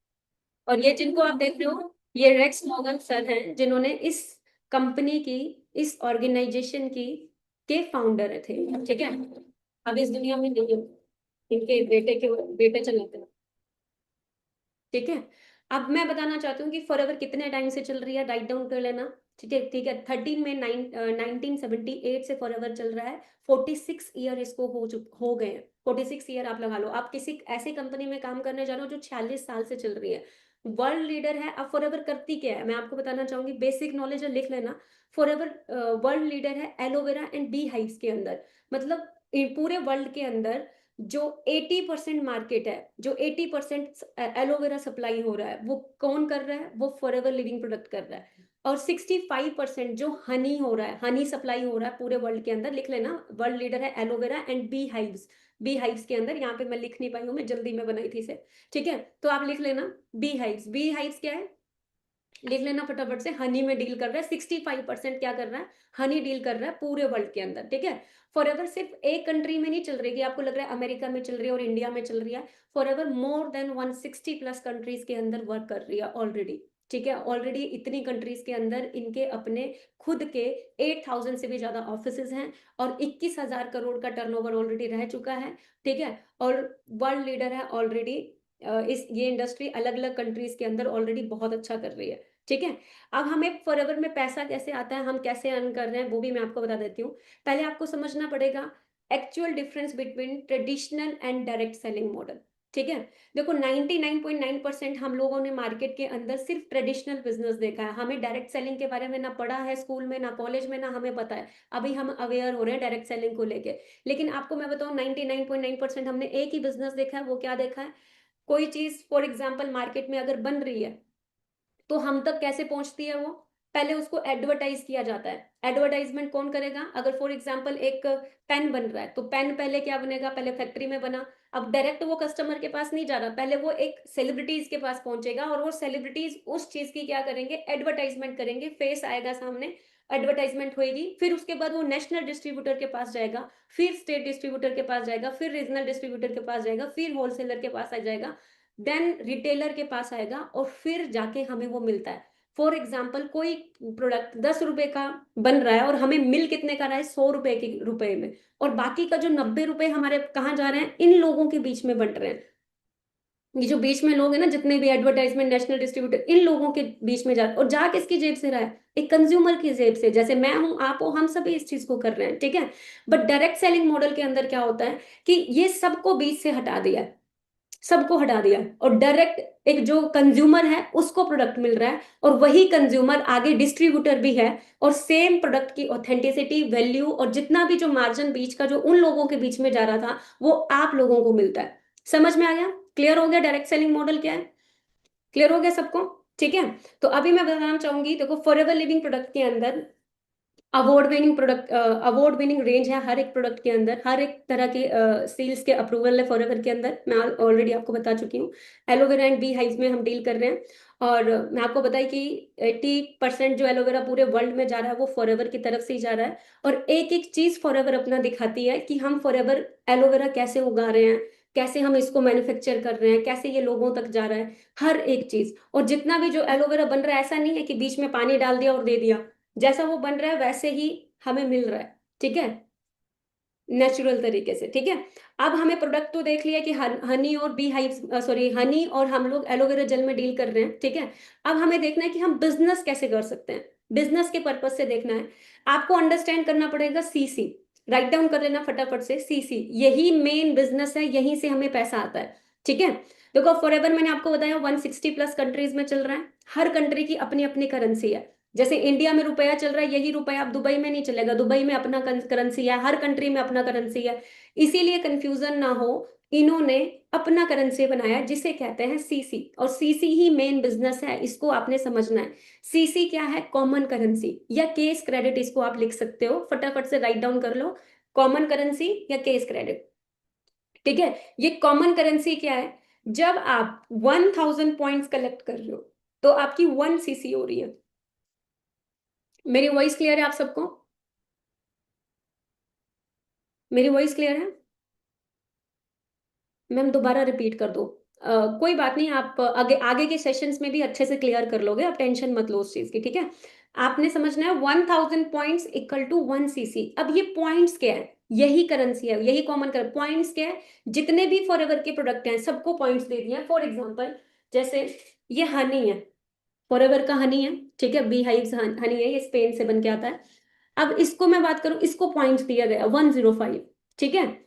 और ये जिनको आप देख रहे हो, ये रेक्स मॉर्गन सर हैं, जिन्होंने इस कंपनी की, इस ऑर्गेनाइजेशन की के फाउंडर थे। ठीक है, अब इस दुनिया में नहीं है, इनके बेटे चलाते हैं। ठीक है, अब मैं बताना चाहती हूँ कि फॉरएवर कितने टाइम से चल रही है, राइट डाउन कर लेना। ठीक है, ठीक है, 1978 से फॉरएवर चल रहा है। 46 ईयर इसको हो गए हैं। 46 ईयर आप लगा लो, आप किसी ऐसी कंपनी में काम करने जा रहे हो जो 46 साल से चल रही है, वर्ल्ड लीडर है। अब फॉरएवर करती क्या है, मैं आपको बताना चाहूंगी, बेसिक नॉलेज है, लिख लेना। फॉरएवर वर्ल्ड लीडर है एलोवेरा एंड बी हाइव्स के अंदर। मतलब पूरे वर्ल्ड के अंदर जो 80% मार्केट है, जो 80% एलोवेरा सप्लाई हो रहा है, वो कौन कर रहा है, वो फॉरएवर लिविंग प्रोडक्ट कर रहा है। और 65% जो हनी हो रहा है, हनी सप्लाई हो रहा है पूरे वर्ल्ड के अंदर, लिख लेना, वर्ल्ड लीडर है aloe vera and bee hives. Bee hives के अंदर, यहाँ पे मैं लिख नहीं पाई हूँ, मैं जल्दी में बनाई थी इसे। ठीक है, तो आप लिख लेना बी हाइव्स। बी हाइव्स क्या है, लिख लेना फटाफट से, हनी में डील कर रहा है। 65% क्या कर रहा है, हनी डील कर रहा है पूरे वर्ल्ड के अंदर। ठीक है, फॉरएवर सिर्फ एक कंट्री में नहीं चल रही, कि आपको लग रहा है अमेरिका में चल रही है और इंडिया में चल रही है। Forever more than 160 plus countries के अंदर वर्क कर रही है ऑलरेडी। ठीक है, ऑलरेडी इतनी कंट्रीज के अंदर इनके अपने खुद के 8,000 से भी ज्यादा ऑफिसेज हैं, और 21,000 करोड़ का टर्नओवर ऑलरेडी रह चुका है। ठीक है, और वर्ल्ड लीडर है ऑलरेडी। इस ये इंडस्ट्री अलग अलग कंट्रीज के अंदर ऑलरेडी बहुत अच्छा कर रही है। ठीक है, अब हमें फॉरएवर में पैसा कैसे आता है, हम कैसे अर्न कर रहे हैं, वो भी मैं आपको बता देती हूँ। पहले आपको समझना पड़ेगा actual difference between traditional and direct selling model. ठीक है, देखो 99.9% हम लोगों ने मार्केट के अंदर सिर्फ ट्रेडिशनल बिजनेस देखा है, हमें डायरेक्ट सेलिंग के बारे में ना पढ़ा है स्कूल में, ना कॉलेज में, ना हमें पता है। अभी हम अवेयर हो रहे हैं डायरेक्ट सेलिंग को लेके। लेकिन आपको मैं बताऊं, 99.9% हमने एक ही बिजनेस देखा है। वो क्या देखा है, कोई चीज फॉर एग्जाम्पल मार्केट में अगर बन रही है, तो हम तक कैसे पहुंचती है वो, पहले उसको एडवर्टाइज किया जाता है। एडवर्टाइजमेंट कौन करेगा, अगर फॉर एग्जांपल एक पेन बन रहा है, तो पेन पहले क्या बनेगा, पहले फैक्ट्री में बना। अब डायरेक्ट वो कस्टमर के पास नहीं जा रहा, पहले वो एक सेलिब्रिटीज के पास पहुंचेगा, और वो सेलिब्रिटीज उस चीज की क्या करेंगे, एडवर्टाइजमेंट करेंगे, फेस आएगा सामने, एडवर्टाइजमेंट होएगी। फिर उसके बाद वो नेशनल डिस्ट्रीब्यूटर के पास जाएगा, फिर स्टेट डिस्ट्रीब्यूटर के पास जाएगा, फिर रीजनल डिस्ट्रीब्यूटर के पास जाएगा, फिर होलसेलर के पास आ जाएगा, देन रिटेलर के पास आएगा, और फिर जाके हमें वो मिलता है। फॉर एग्जाम्पल कोई प्रोडक्ट 10 रुपए का बन रहा है, और हमें मिल कितने का रहा है, 100 रुपए के रुपए में, और बाकी का जो 90 रुपए हमारे कहाँ जा रहे हैं, इन लोगों के बीच में बंट रहे हैं। ये जो बीच में लोग हैं ना, जितने भी एडवर्टाइजमेंट, नेशनल डिस्ट्रीब्यूटर, इन लोगों के बीच में जा, और जा किसकी जेब से रहा है, एक कंज्यूमर की जेब से, जैसे मैं हूं, आप हो, हम सभी इस चीज को कर रहे हैं। ठीक है, बट डायरेक्ट सेलिंग मॉडल के अंदर क्या होता है, कि ये सबको बीच से हटा दिया है, सबको हटा दिया, और डायरेक्ट एक जो कंज्यूमर है उसको प्रोडक्ट मिल रहा है, और वही कंज्यूमर आगे डिस्ट्रीब्यूटर भी है, और सेम प्रोडक्ट की ऑथेंटिसिटी, वैल्यू, और जितना भी जो मार्जिन बीच का जो उन लोगों के बीच में जा रहा था, वो आप लोगों को मिलता है। समझ में आ गया, क्लियर हो गया डायरेक्ट सेलिंग मॉडल क्या है, क्लियर हो गया सबको। ठीक है, तो अभी मैं बताना चाहूंगी, देखो फॉरएवर लिविंग प्रोडक्ट के अंदर अवार्ड विनिंग रेंज है हर एक प्रोडक्ट के अंदर, हर एक तरह के सेल्स के अप्रूवल है फॉरएवर के अंदर, मैं ऑलरेडी आपको बता चुकी हूँ। एलोवेरा एंड बी हाइव्स में हम डील कर रहे हैं, और मैं आपको बताई कि 80% जो एलोवेरा पूरे वर्ल्ड में जा रहा है, वो फॉरएवर की तरफ से ही जा रहा है। और एक एक चीज फॉरएवर अपना दिखाती है, कि हम फॉरएवर एलोवेरा कैसे उगा रहे हैं, कैसे हम इसको मैन्युफैक्चर कर रहे हैं, कैसे ये लोगों तक जा रहा है, हर एक चीज। और जितना भी जो एलोवेरा बन रहा है, ऐसा नहीं है कि बीच में पानी डाल दिया और दे दिया, जैसा वो बन रहा है वैसे ही हमें मिल रहा है। ठीक है, नेचुरल तरीके से। ठीक है, अब हमें प्रोडक्ट तो देख लिया कि हनी और बी हाइव, सॉरी, हनी और हम लोग एलोवेरा जेल में डील कर रहे हैं। ठीक है, अब हमें देखना है कि हम बिजनेस कैसे कर सकते हैं, बिजनेस के पर्पज से देखना है। आपको अंडरस्टैंड करना पड़ेगा सीसी, राइट डाउन कर लेना फटाफट से, सीसी यही मेन बिजनेस है, यहीं से हमें पैसा आता है। ठीक है, देखो फॉरएवर मैंने आपको बताया 160 प्लस कंट्रीज में चल रहा है, हर कंट्री की अपनी अपनी करेंसी है। जैसे इंडिया में रुपया चल रहा है, यही रुपया अब दुबई में नहीं चलेगा, दुबई में अपना करेंसी है, हर कंट्री में अपना करेंसी है। इसीलिए कंफ्यूजन ना हो, इन्होंने अपना करेंसी बनाया जिसे कहते हैं सीसी, और सीसी ही मेन बिजनेस है, इसको आपने समझना है। सीसी क्या है, कॉमन करेंसी या केस क्रेडिट, इसको आप लिख सकते हो, फटाफट से राइट डाउन कर लो, कॉमन करेंसी या केस क्रेडिट। ठीक है। ये कॉमन करेंसी क्या है, जब आप 1000 पॉइंट्स कलेक्ट कर रहे हो तो आपकी 1 सीसी हो रही है। मेरी वॉइस क्लियर है आप सबको? मेरी वॉइस क्लियर है? मैम दोबारा रिपीट कर दो। कोई बात नहीं, आप आगे आगे के सेशंस में भी अच्छे से क्लियर कर लोगे, आप टेंशन मत लो उस चीज की, ठीक है। आपने समझना है 1000 पॉइंट्स इक्वल टू 1 सीसी। अब ये पॉइंट्स क्या है, यही करेंसी है, यही कॉमन कर पॉइंट्स क्या है, जितने भी फॉरएवर के प्रोडक्ट हैं सबको पॉइंट्स दे दिए हैं। फॉर एग्जाम्पल जैसे ये हनी है, फॉरएवर का हनी है, ठीक है, बी हाइव्स हनी है, ये स्पेन से बन के आता है। अब इसको मैं बात करूं, इसको पॉइंट्स दिया गया 105, ठीक है।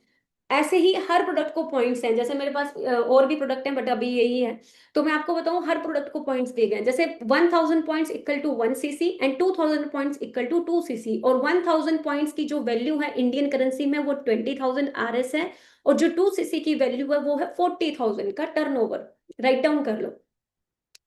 ऐसे ही हर प्रोडक्ट को पॉइंट्स हैं, जैसे मेरे पास और भी प्रोडक्ट हैं बट अभी यही है, तो मैं आपको बताऊं हर प्रोडक्ट को पॉइंट्स दिए गए हैं। जैसे 1000 points equal to 1 CC and 2000 points equal to 2 CC, और 1000 पॉइंट्स की जो वैल्यू है इंडियन करेंसी में वो 20,000 RS है, और जो 2 सीसी की वैल्यू है वो है 40,000 का टर्नओवर। राइट डाउन कर लो,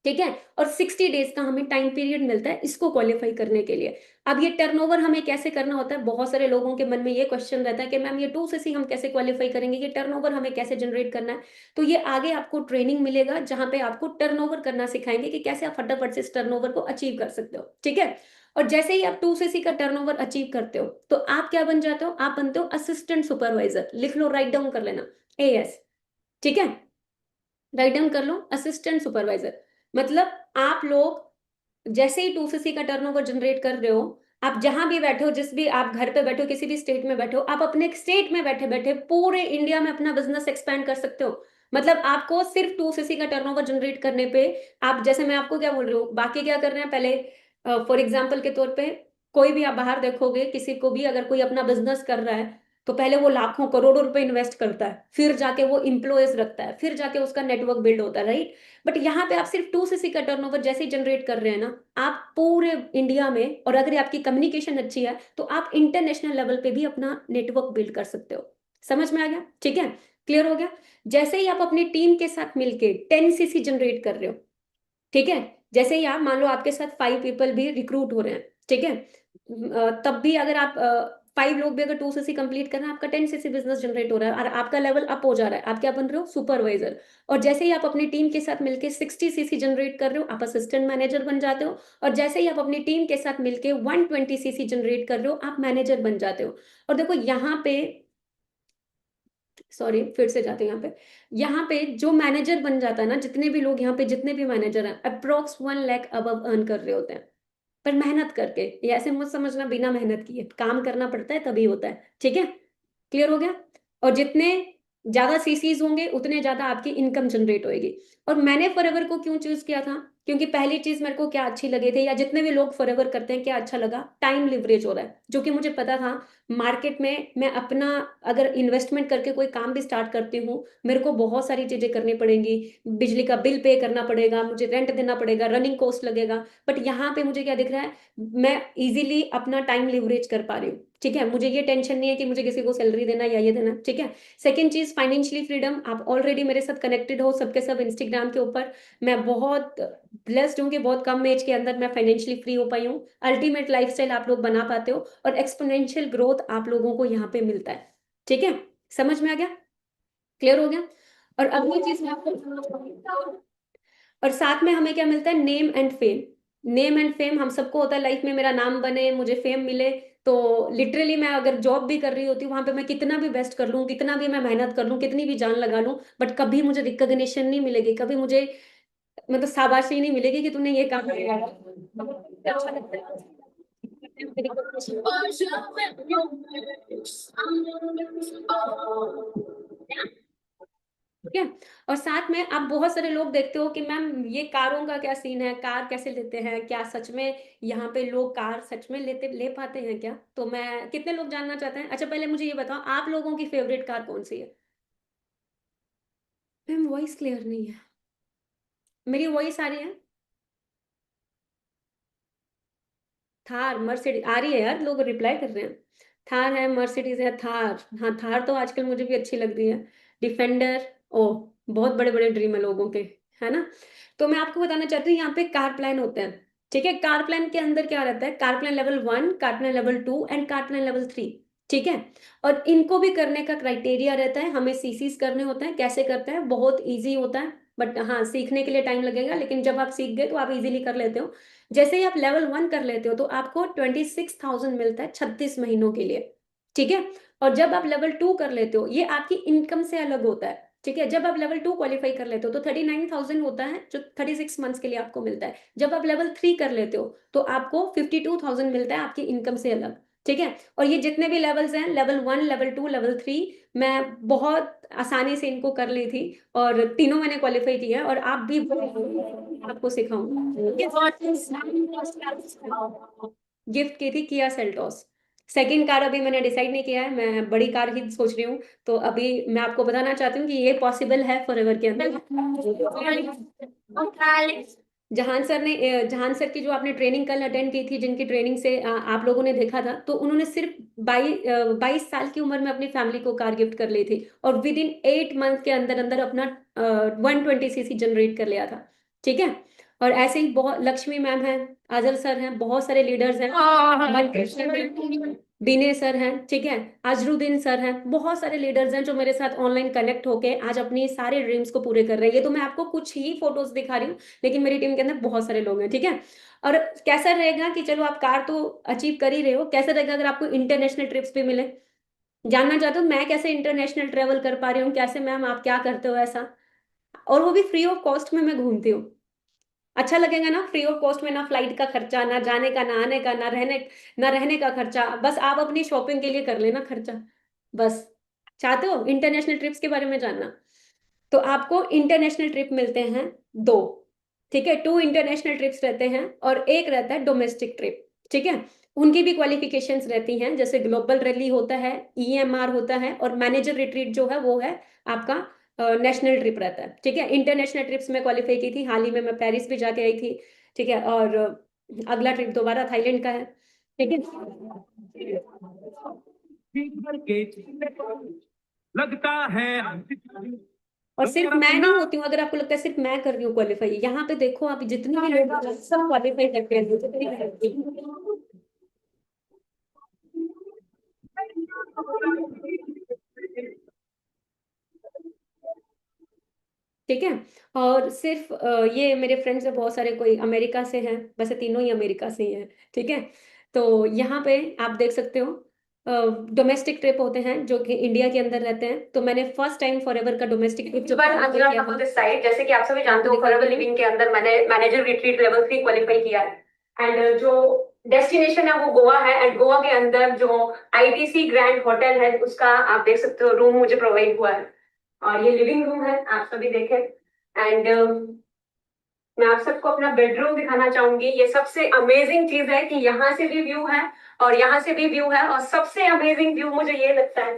ठीक है। और 60 डेज का हमें टाइम पीरियड मिलता है इसको क्वालिफाई करने के लिए। अब ये टर्नओवर हमें कैसे करना होता है, बहुत सारे लोगों के मन में ये क्वेश्चन रहता है कि मैम ये 2 सीसी हम कैसे क्वालिफाई करेंगे, ये टर्नओवर हमें कैसे जनरेट करना है। तो ये आगे आपको ट्रेनिंग मिलेगा जहां पे आपको टर्नओवर करना सिखाएंगे कि कैसे आप फटाफट से इस टर्नओवर को अचीव कर सकते हो, ठीक है। और जैसे ही आप 2 सीसी का टर्नओवर अचीव करते हो तो आप क्या बन जाते हो, आप बनते हो असिस्टेंट सुपरवाइजर। लिख लो, राइट डाउन कर लेना, AS, ठीक है। राइट डाउन कर लो, असिस्टेंट सुपरवाइजर। मतलब आप लोग जैसे ही 2 सीसी का टर्नओवर जनरेट कर रहे हो, आप जहां भी बैठे हो, जिस भी आप घर पे बैठे हो, किसी भी स्टेट में बैठे हो, आप अपने स्टेट में बैठे बैठे पूरे इंडिया में अपना बिजनेस एक्सपैंड कर सकते हो। मतलब आपको सिर्फ 2 सीसी का टर्नओवर जनरेट करने पे, आप जैसे मैं आपको क्या बोल रही हूँ, बाकी क्या कर रहे हैं पहले, फॉर एग्जाम्पल के तौर पे, कोई भी आप बाहर देखोगे किसी को भी, अगर कोई अपना बिजनेस कर रहा है तो पहले वो लाखों करोड़ों रुपए इन्वेस्ट करता है, फिर जाके वो इंप्लॉयज रखता है, फिर जाके उसका नेटवर्क बिल्ड होता है, राइट। बट यहाँ पे आप सिर्फ 2 सीसी का टर्नओवर जैसे ही जनरेट कर रहे हैं ना, आप पूरे इंडिया में, और अगर आपकी कम्युनिकेशन अच्छी है तो आप इंटरनेशनल लेवल पे भी अपना नेटवर्क बिल्ड कर सकते हो। समझ में आ गया, ठीक है, क्लियर हो गया। जैसे ही आप अपनी टीम के साथ मिलके 10 सीसी जनरेट कर रहे हो, ठीक है, जैसे ही आप मान लो आपके साथ 5 पीपल भी रिक्रूट हो रहे हैं, ठीक है, तब भी अगर आप 5 लोग भी अगर 2 सीसी कंप्लीट कर रहे हैं, आपका 10 सीसी बिजनेस जनरेट हो रहा है और आपका लेवल अप हो जा रहा है, आप क्या बन रहे हो, सुपरवाइजर। और जैसे ही आप अपनी टीम के साथ मिलके 60 सीसी जनरेट कर रहे हो, आप असिस्टेंट मैनेजर बन जाते हो। और जैसे ही आप अपनी टीम के साथ मिलके 120 सीसी जनरेट कर रहे हो, आप मैनेजर बन जाते हो। और देखो यहाँ पे, सॉरी फिर से जाते हैं यहाँ पे जो मैनेजर बन जाता है ना, जितने भी लोग यहाँ पे, जितने भी मैनेजर हैं, अप्रोक्स 1 लाख अब अर्न कर रहे होते हैं, पर मेहनत करके। ये ऐसे मत समझना बिना मेहनत किए, काम करना पड़ता है तभी होता है, ठीक है, क्लियर हो गया। और जितने ज्यादा सीसीज होंगे उतने ज्यादा आपकी इनकम जनरेट होएगी। और मैंने फॉरएवर को क्यों चूज किया था, क्योंकि पहली चीज मेरे को क्या अच्छी लगी थी, या जितने भी लोग फॉरएवर करते हैं क्या अच्छा लगा, टाइम लिवरेज हो रहा है, जो कि मुझे पता था। मार्केट में मैं अपना अगर इन्वेस्टमेंट करके कोई काम भी स्टार्ट करती हूँ, मेरे को बहुत सारी चीजें करनी पड़ेंगी, बिजली का बिल पे करना पड़ेगा, मुझे रेंट देना पड़ेगा, रनिंग कॉस्ट लगेगा। बट यहाँ पे मुझे क्या दिख रहा है, मैं इजीली अपना टाइम लिवरेज कर पा रही हूँ, ठीक है। मुझे ये टेंशन नहीं है कि मुझे किसी को सैलरी देना या ये देना, ठीक है। सेकंड चीज, फाइनेंशियली फ्रीडम। आप ऑलरेडी मेरे साथ कनेक्टेड हो सबके सब इंस्टाग्राम के ऊपर। मैं बहुत ब्लेस्ड हूँ कि बहुत कम एज के अंदर मैं फाइनेंशियली फ्री हो पाई हूँ। अल्टीमेट लाइफस्टाइल आप लोग बना पाते हो, और एक्सपोनेंशियल ग्रोथ आप लोगों को यहाँ पे मिलता है, ठीक है। समझ में आ गया, क्लियर हो गया। और अगली चीज मैं आपको, और साथ में हमें क्या मिलता है, name and fame. Name and fame हम सबको होता है लाइफ में, मेरा नाम बने, मुझे फेम मिले। तो लिटरली मैं अगर जॉब भी कर रही होती हूँ वहां पे, मैं कितना भी बेस्ट कर लूँ, कितना भी मैं मेहनत कर लूँ, कितनी भी जान लगा लूँ, बट कभी मुझे रिकॉग्निशन नहीं मिलेगी, कभी मुझे मतलब शाबाशी नहीं मिलेगी कि तूने ये काम किया है। अच्छा लगता है, ठीक है। और साथ में आप बहुत सारे लोग देखते हो कि मैम ये कारों का क्या सीन है, कार कैसे लेते हैं, क्या सच में यहाँ पे लोग कार सच में ले पाते हैं क्या? तो मैं, कितने लोग जानना चाहते हैं? अच्छा पहले मुझे ये बताओ, आप लोगों की फेवरेट कार कौन सी है? मैम वॉइस क्लियर नहीं है, मेरी वॉइस आ रही है? थार, मर्सिडीज आ रही है यार, लोग रिप्लाई कर रहे हैं। थार है, मर्सिडीज है, थार, हाँ थार तो आजकल मुझे भी अच्छी लग रही है। डिफेंडर, ओ, बहुत बड़े बड़े ड्रीम है लोगों के, है ना। तो मैं आपको बताना चाहती हूँ, यहाँ पे कार प्लान होते हैं, ठीक है। कार प्लान के अंदर क्या रहता है, car plan level 1, car plan level 2 and car plan level 3। ठीक है। और इनको भी करने का क्राइटेरिया रहता है, हमें सीसीस करने होते हैं। कैसे करते हैं, बहुत इजी होता है, बट हाँ सीखने के लिए टाइम लगेगा, लेकिन जब आप सीख गए तो आप इजीली कर लेते हो। जैसे ही आप लेवल 1 कर लेते हो तो आपको 26,000 मिलता है 36 महीनों के लिए। ठीक है। और जब आप लेवल 2 कर लेते हो, ये आपकी इनकम से अलग होता है। ठीक है। जब आप लेवल 2 क्वालिफाई कर लेते हो तो 39,000 होता है, जो 36 मंथ्स के लिए आपको मिलता है। जब आप लेवल 3 कर लेते हो तो आपको 52,000 मिलता है आपकी इनकम से अलग। ठीक है। और ये जितने भी लेवल्स हैं, लेवल 1, लेवल 2, लेवल 3, मैं बहुत आसानी से इनको कर ली थी, और तीनों मैंने क्वालिफाई किया है। और आप भी आपको सिखाऊंगा। गिफ्ट की थी किया सेल्टोस। सेकंड कार अभी मैंने डिसाइड नहीं किया है, मैं बड़ी कार ही सोच रही हूँ। तो अभी मैं आपको बताना चाहती हूँ कि ये पॉसिबल है फॉरएवर के अंदर। जहान सर की जो आपने ट्रेनिंग कल अटेंड की थी, जिनकी ट्रेनिंग से आप लोगों ने देखा था, तो उन्होंने सिर्फ 22 साल की उम्र में अपनी फैमिली को कार गिफ्ट कर ली थी, और विद इन 8 मंथ के अंदर अंदर अपना 120 सीसी जनरेट कर लिया था। ठीक है। और ऐसे ही बहुत, लक्ष्मी मैम हैं, अजल सर हैं, बहुत सारे लीडर्स हैं, मनकृष्ण हैं, बिने सर हैं, ठीक है, अजरुद्दीन सर हैं, बहुत सारे लीडर्स हैं जो मेरे साथ ऑनलाइन कनेक्ट होके आज अपनी सारे ड्रीम्स को पूरे कर रहे हैं। ये तो मैं आपको कुछ ही फोटोज दिखा रही हूँ, लेकिन मेरी टीम के अंदर बहुत सारे लोग हैं। ठीक है। और कैसा रहेगा कि चलो आप कार तो अचीव कर ही रहे हो, कैसा रहेगा अगर आपको इंटरनेशनल ट्रिप्स भी मिले? जानना चाहते हो मैं कैसे इंटरनेशनल ट्रेवल कर पा रही हूँ, कैसे मैम आप क्या करते हो ऐसा? और वो भी फ्री ऑफ कॉस्ट में मैं घूमती हूँ। अच्छा लगेगा ना, फ्री ऑफ कॉस्ट में, ना फ्लाइट का खर्चा, ना जाने का, ना आने का, ना रहने का खर्चा, बस आप अपनी शॉपिंग के लिए कर लेना खर्चा। बस। चाहते हो इंटरनेशनल ट्रिप्स के बारे में जानना? तो आपको इंटरनेशनल ट्रिप मिलते हैं दो। ठीक है, 2 इंटरनेशनल ट्रिप्स रहते हैं, और एक रहता है डोमेस्टिक ट्रिप। ठीक है। उनकी भी क्वालिफिकेशंस रहती हैं, जैसे ग्लोबल रैली होता है, ईएमआर होता है, और मैनेजर रिट्रीट जो है वो है आपका नेशनल ट्रिप रहता है। ठीक है। इंटरनेशनल ट्रिप्स में क्वालिफाई की थी, हाल ही में मैं पेरिस भी जाके आई थी। ठीक है। और अगला ट्रिप दोबारा थाईलैंड का है। ठीक है। लगता है। और सिर्फ मैं नहीं होती हूँ, अगर आपको लगता है सिर्फ मैं कर रही हूँ क्वालिफाई, यहाँ पे देखो आप जितने भी लोग हैं, सब क्वालिफाई करके हैं, जितने भी लड़के हैं। ठीक है। और सिर्फ ये मेरे फ्रेंड्स है बहुत सारे, कोई अमेरिका से हैं, वैसे तीनों ही अमेरिका से ही हैं। ठीक है। तो यहाँ पे आप देख सकते हो डोमेस्टिक ट्रिप होते हैं जो कि इंडिया के अंदर रहते हैं। तो मैंने फर्स्ट टाइम फॉरएवर का डोमेस्टिक ट्रिप जब अंजना था दिस साइड, जैसे कि आप सभी जानते हो, फॉरएवर लिविंग के अंदर मैंने मैनेजर रिट्रीट लेवल 3 क्वालिफाई किया है। एंड जो डेस्टिनेशन है वो गोवा है, एंड गोवा के अंदर जो आईटीसी ग्रैंड होटल है, उसका आप देख सकते हो रूम मुझे प्रोवाइड हुआ है। और ये लिविंग रूम है, आप सभी देखें। एंड मैं आप सबको अपना बेडरूम दिखाना चाहूंगी। ये सबसे अमेजिंग चीज है कि यहाँ से भी व्यू है और यहाँ से भी व्यू है, और सबसे अमेजिंग व्यू मुझे ये लगता है,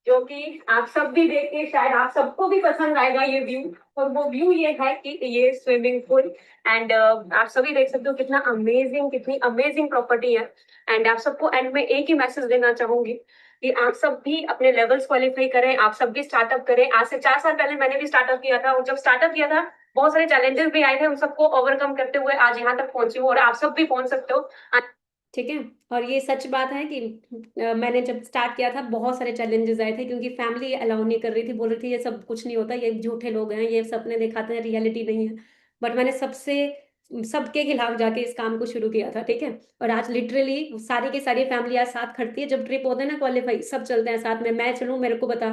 जो कि आप सब भी देख के शायद आप सबको भी पसंद आएगा ये व्यू। और वो व्यू ये है कि ये स्विमिंग पूल, एंड आप सभी देख सकते हो कितना अमेजिंग, कितनी अमेजिंग प्रॉपर्टी है। एंड आप सबको एंड में एक ही मैसेज देना चाहूंगी कि आप सब भी अपने लेवल्स क्वालिफाई करें, आप सब भी स्टार्टअप करें। आज से 4 साल पहले मैंने भी स्टार्टअप किया था, और जब स्टार्टअप किया था बहुत सारे चैलेंजेस भी आए थे, उन सबको ओवरकम करते हुए आज यहाँ तक पहुंची हूँ, और आप सब भी पहुंच सकते हो। ठीक है। और ये सच बात है कि मैंने जब स्टार्ट किया था बहुत सारे चैलेंजेस आए थे, क्योंकि फैमिली अलाउ नहीं कर रही थी, बोल रही थी ये सब कुछ नहीं होता, ये झूठे लोग हैं, ये सपने दिखाते हैं, रियलिटी नहीं है। बट मैंने सबके खिलाफ जाके इस काम को शुरू किया था। ठीक है। और आज लिटरली सारी की सारी फैमिली आज साथ खड़ती है, जब ट्रिप होते हैं ना क्वालिफाई, सब चलते हैं साथ में, मैं चलूँ मेरे को बता।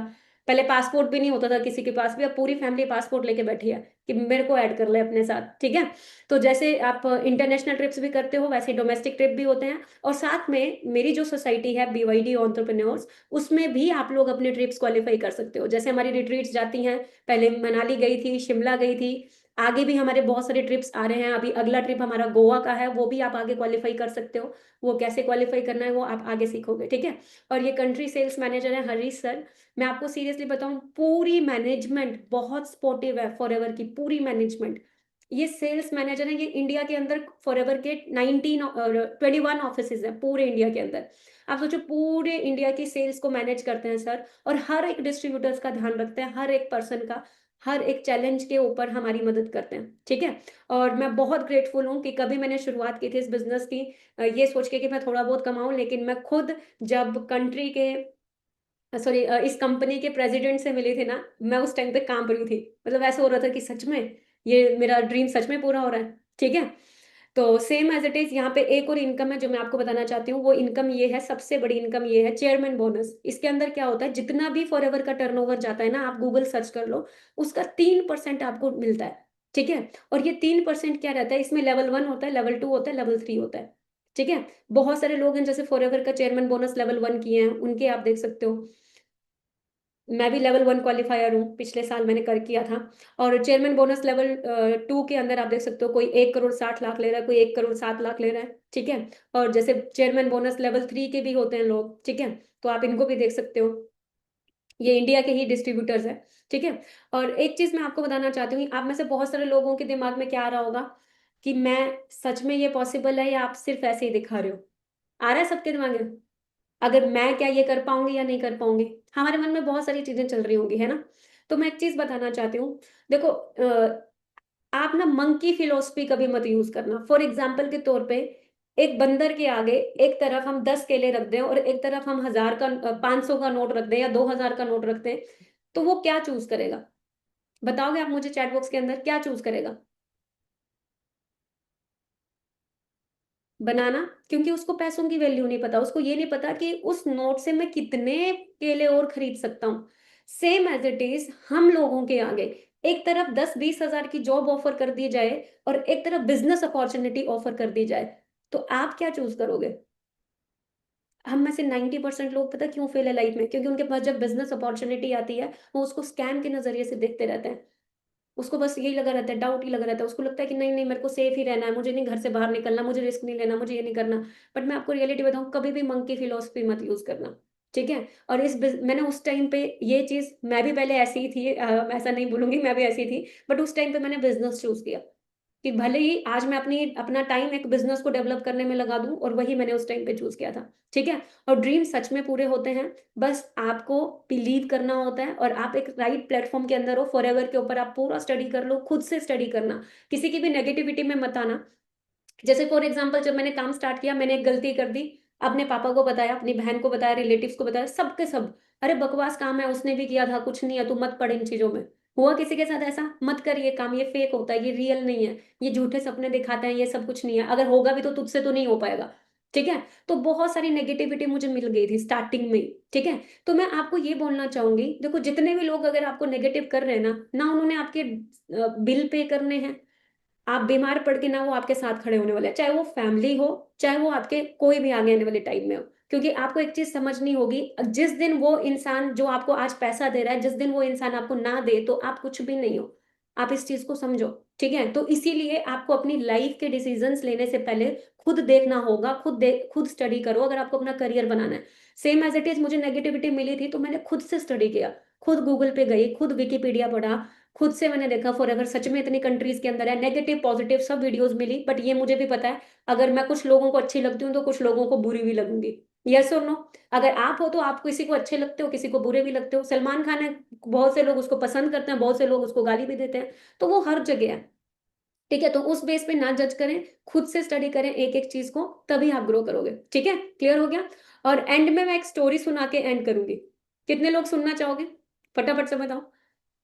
पहले पासपोर्ट भी नहीं होता था किसी के पास भी, अब पूरी फैमिली पासपोर्ट लेके बैठी है कि मेरे को ऐड कर ले अपने साथ। ठीक है। तो जैसे आप इंटरनेशनल ट्रिप्स भी करते हो, वैसे डोमेस्टिक ट्रिप भी होते हैं। और साथ में मेरी जो सोसाइटी है बीवाईडी एंटरप्रेन्योर्स, उसमें भी आप लोग अपने ट्रिप्स क्वालिफाई कर सकते हो। जैसे हमारी रिट्रीट्स जाती हैं, पहले मनाली गई थी, शिमला गई थी, आगे भी हमारे बहुत सारे ट्रिप्स आ रहे हैं। अभी अगला ट्रिप हमारा गोवा का है, वो भी आप आगे क्वालिफाई कर सकते हो। वो कैसे क्वालिफाई करना है वो आप आगे सीखोगे। ठीक है। और ये कंट्री सेल्स मैनेजर है हरीश सर। मैं आपको सीरियसली बताऊं, पूरी मैनेजमेंट बहुत सपोर्टिव है फॉरएवर की, पूरी मैनेजमेंट। ये सेल्स मैनेजर है, ये इंडिया के अंदर फॉरएवर के 19 और 21 ऑफिसेज हैं पूरे इंडिया के अंदर। आप सोचो, पूरे इंडिया की सेल्स को मैनेज करते हैं सर, और हर एक डिस्ट्रीब्यूटर्स का ध्यान रखते हैं, हर एक पर्सन का। हर एक चैलेंज के ऊपर हमारी मदद करते हैं, ठीक है? और मैं बहुत ग्रेटफुल हूँ कि कभी मैंने शुरुआत की थी इस बिज़नेस की ये सोच के कि मैं थोड़ा बहुत कमाऊँ, लेकिन मैं खुद जब कंट्री के सॉरी इस कंपनी के प्रेज़िडेंट से मिली थी ना, मैं उस टाइम पे काँप रही थी। मतलब ऐसा हो रहा था कि सच में, ये मेरा ड्रीम सच में पूरा हो रहा है, ठीक है? तो सेम एज़ इट इज़ यहाँ पे एक और इनकम है जो मैं आपको बताना चाहती हूँ, वो इनकम ये है, सबसे बड़ी इनकम ये है चेयरमैन बोनस। इसके अंदर क्या होता है, जितना भी फॉरएवर का टर्नओवर जाता है ना, आप गूगल सर्च कर लो, उसका 3% आपको मिलता है, ठीक है? और ये 3% क्या रहता है, इसमें लेवल 1 होता है, लेवल 2 होता है, लेवल 3 होता है, ठीक है? बहुत सारे लोग हैं जैसे फॉरएवर का चेयरमैन बोनस लेवल 1 किए हैं, उनके आप देख सकते हो। मैं भी लेवल 1 क्वालिफायर हूँ, पिछले साल मैंने कर किया था और चेयरमैन बोनस लेवल 2 के अंदर आप देख सकते हो कोई 1 करोड़ 60 लाख ले रहा है, कोई 1 करोड़ 7 लाख ले रहा है, ठीक है? और जैसे चेयरमैन बोनस लेवल 3 के भी होते हैं लोग, ठीक है? तो आप इनको भी देख सकते हो। ये इंडिया के ही डिस्ट्रीब्यूटर्स हैं, ठीक है? और एक चीज़ मैं आपको बताना चाहती हूँ, आप में से बहुत सारे लोगों के दिमाग में क्या आ रहा होगा कि मैं सच में ये पॉसिबल है या आप सिर्फ़ ऐसे ही दिखा रहे हो? आ रहा है सबके दिमाग में? अगर मैं क्या ये कर पाऊँगी या नहीं कर पाऊँगी? हमारे मन में बहुत सारी चीज़ें चल रही होंगी, है ना? तो मैं एक चीज़ बताना चाहती हूँ, देखो आप ना मंकी फिलॉसफी कभी मत यूज़ करना। फॉर एग्ज़ाम्पल के तौर पे एक बंदर के आगे एक तरफ हम 10 केले रख दें और एक तरफ हम 500 का नोट रख दें या 2000 का नोट रख दें, तो वो क्या चूज़ करेगा? बताओगे आप मुझे चैट बॉक्स के अंदर क्या चूज़ करेगा? बनाना, क्योंकि उसको पैसों की वैल्यू नहीं पता, उसको ये नहीं पता कि उस नोट से मैं कितने केले और खरीद सकता हूँ। सेम एज़ इट इज़ हम लोगों के आगे एक तरफ 10-20 हज़ार की जॉब ऑफ़र कर दी जाए और एक तरफ बिज़नेस अपॉर्च्युनिटी ऑफ़र कर दी जाए, तो आप क्या चूज़ करोगे? हम में से 90% लोग पता है क्यों फेल है लाइफ़ में? क्योंकि उनके पास जब बिज़नेस अपॉर्च्युनिटी आती है, वो उसको स्कैम के नज़रिए से देखते रहते हैं। उसको बस यही लगा रहता है, डाउट ही लगा रहता है। उसको लगता है कि नहीं, नहीं मेरे को सेफ ही रहना है, मुझे नहीं घर से बाहर निकलना, मुझे रिस्क नहीं लेना, मुझे ये नहीं करना। बट मैं आपको रियलिटी बताऊँ, कभी भी मंकी फिलॉसफी मत यूज़ करना, ठीक है? और मैंने उस टाइम पे ये चीज़ मैं भी पहले ऐसी ही थी मैं ऐसा नहीं बोलूँगी मैं भी ऐसी थी, बट उस टाइम पे मैंने बिज़नेस चूज़ किया। कि भले ही आज मैं अपना टाइम एक बिज़नेस को डेवलप करने में लगा दूँ और वही मैंने उस टाइम पे चूज़ किया था, ठीक है? और ड्रीम सच में पूरे होते हैं, बस आपको बिलीव करना होता है और आप एक राइट प्लेटफ़ॉर्म के अंदर हो, फॉरएवर के ऊपर आप पूरा स्टडी कर लो, खुद से स्टडी करना, किसी की भी नेगेटिविटी में मत आना। जैसे फॉर एग्ज़ाम्पल जब मैंने काम स्टार्ट किया, मैंने एक गलती कर दी, अपने पापा को बताया, अपनी बहन को बताया, रिलेटिव्स को बताया, सब के सब, "अरे बकवास काम है, उसने भी किया था, कुछ नहीं है, तू मत पड़ इन चीज़ों में।" हुआ किसी के साथ ऐसा? मत कर ये काम, ये फेक होता है, ये रियल नहीं है, ये झूठे सपने दिखाते हैं, ये सब कुछ नहीं है, अगर होगा भी तो तुझसे तो नहीं हो पाएगा, ठीक है? तो बहुत सारी नेगेटिविटी मुझे मिल गई थी स्टार्टिंग में ही, ठीक है? तो मैं आपको ये बोलना चाहूँगी, देखो जितने भी लोग अगर आपको नेगेटिव कर रहे हैं ना उन्होंने आपके बिल पे करने हैं, आप बीमार पड़ के ना वो आपके साथ खड़े होने वाले हैं, चाहे वो फैमिली हो, चाहे वो आपके कोई भी आगे आने वाले टाइम में हो। क्योंकि आपको एक चीज़ समझनी होगी जिस दिन वो इंसान जो आपको आज पैसा दे रहा है, जिस दिन वो इंसान आपको ना दे, तो आप कुछ भी नहीं हो। आप इस चीज़ को समझो, ठीक है? तो इसीलिए आपको अपनी लाइफ़ के डिसीज़न्स लेने से पहले खुद देखना होगा, खुद स्टडी करो अगर आपको अपना करियर बनाना है। सेम एज़ इट इज़ मुझे नेगेटिविटी मिली थी, तो मैंने खुद से स्टडी किया, खुद गूगल पे गई, खुद विकिपीडिया पढ़ा, खुद से मैंने देखा फॉरएवर सच में इतनी कंट्रीज़ के अंदर है, नेगेटिव, पॉज़िटिव सब वीडियोज़ मिली, बट ये मुझे भी पता है, अगर मैं कुछ लोगों को अच्छी लगती हूँ, तो कुछ लोगों को बुरी भी लगूँगी। येस और नो? अगर आप हो, तो आप किसी को अच्छे लगते हो, किसी को बुरे भी लगते हो। सलमान खान है, बहुत से लोग उसको पसंद करते हैं, बहुत से लोग उसको गाली भी देते हैं, तो वो हर जगह है, ठीक है? तो उस बेस पे ना जज करें, खुद से स्टडी करें एक-एक चीज़ को, तभी आप ग्रो करोगे, ठीक है? क्लियर हो गया? और एंड में मैं एक स्टोरी सुना के एंड करूँगी। कितने लोग सुनना चाहोगे? फटाफट से बताओ।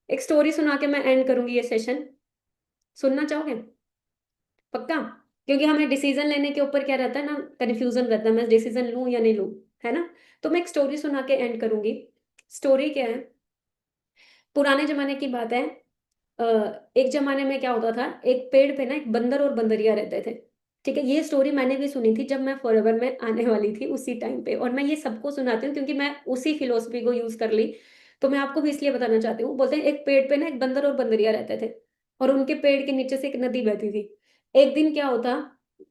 एक स्टोरी सुना के मैं एंड करूँगी ये सेशन। सुनना चाहोगे? पक्का? क्योंकि हमें डिसीज़न लेने के ऊपर क्या रहता है ना, कन्फ्यूज़न रहता है, मैं डिसीज़न लूँ या नहीं लूँ, है ना? तो मैं एक स्टोरी सुना के एंड करूँगी। स्टोरी क्या है, पुराने ज़माने की बात है। अ, एक ज़माने में क्या होता था, एक पेड़ पे ना एक बंदर और बंदरिया रहते थे, ठीक है? ये स्टोरी मैंने भी सुनी थी जब मैं फॉरएवर में आने वाली थी उसी टाइम पे और मैं ये सबको सुनाती हूँ क्योंकि मैं उसी फिलॉसफी को यूज़ कर ली, तो मैं आपको भी इसलिए बताना चाहती हूँ। बोलते हैं एक पेड़ पे ना एक बंदर और बंदरिया रहते थे और उनके पेड़ के नीचे से एक नदी बहती थी। एक दिन क्या होता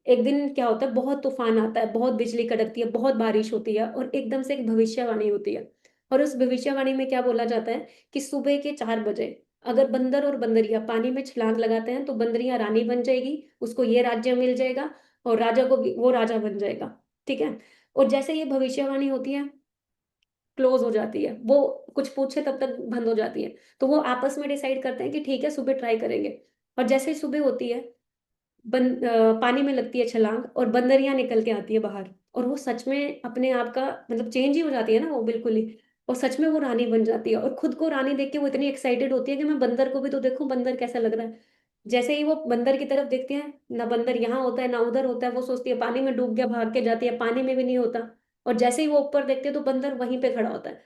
एक दिन क्या होता है बहुत तूफ़ान आता है, बहुत बिजली कड़कती है, बहुत बारिश होती है और एकदम से एक भविष्यवाणी होती है और उस भविष्यवाणी में क्या बोला जाता है कि सुबह के 4 बजे अगर बंदर और बंदरिया पानी में छलांग लगाते हैं तो बंदरिया रानी बन जाएगी, उसको ये राज्य मिल जाएगा और राजा को भी वो राजा बन जाएगा, ठीक है? और जैसे ये भविष्यवाणी होती है क्लोज हो जाती है, वो कुछ पूछे तब तक बंद हो जाती है। तो वो आपस में डिसाइड करते हैं कि ठीक है सुबह ट्राई करेंगे। और जैसे ही सुबह होती है, पानी में लगती है छलांग और बंदरियां निकल के आती है बाहर, और वो सच में अपने आप का मतलब चेंज ही हो जाती है ना वो बिल्कुल ही। और सच में वो रानी बन जाती है, और खुद को रानी देख के वो इतनी एक्साइटेड होती है कि मैं बंदर को भी तो देखूं बंदर कैसा लग रहा है। जैसे ही वो बंदर की तरफ देखती है, ना बंदर यहाँ होता है ना उधर होता है, वो सोचती है पानी में डूब गया, भाग के जाती है, पानी में भी नहीं होता। और जैसे ही वो ऊपर देखती है तो बंदर वहीं पे खड़ा होता है।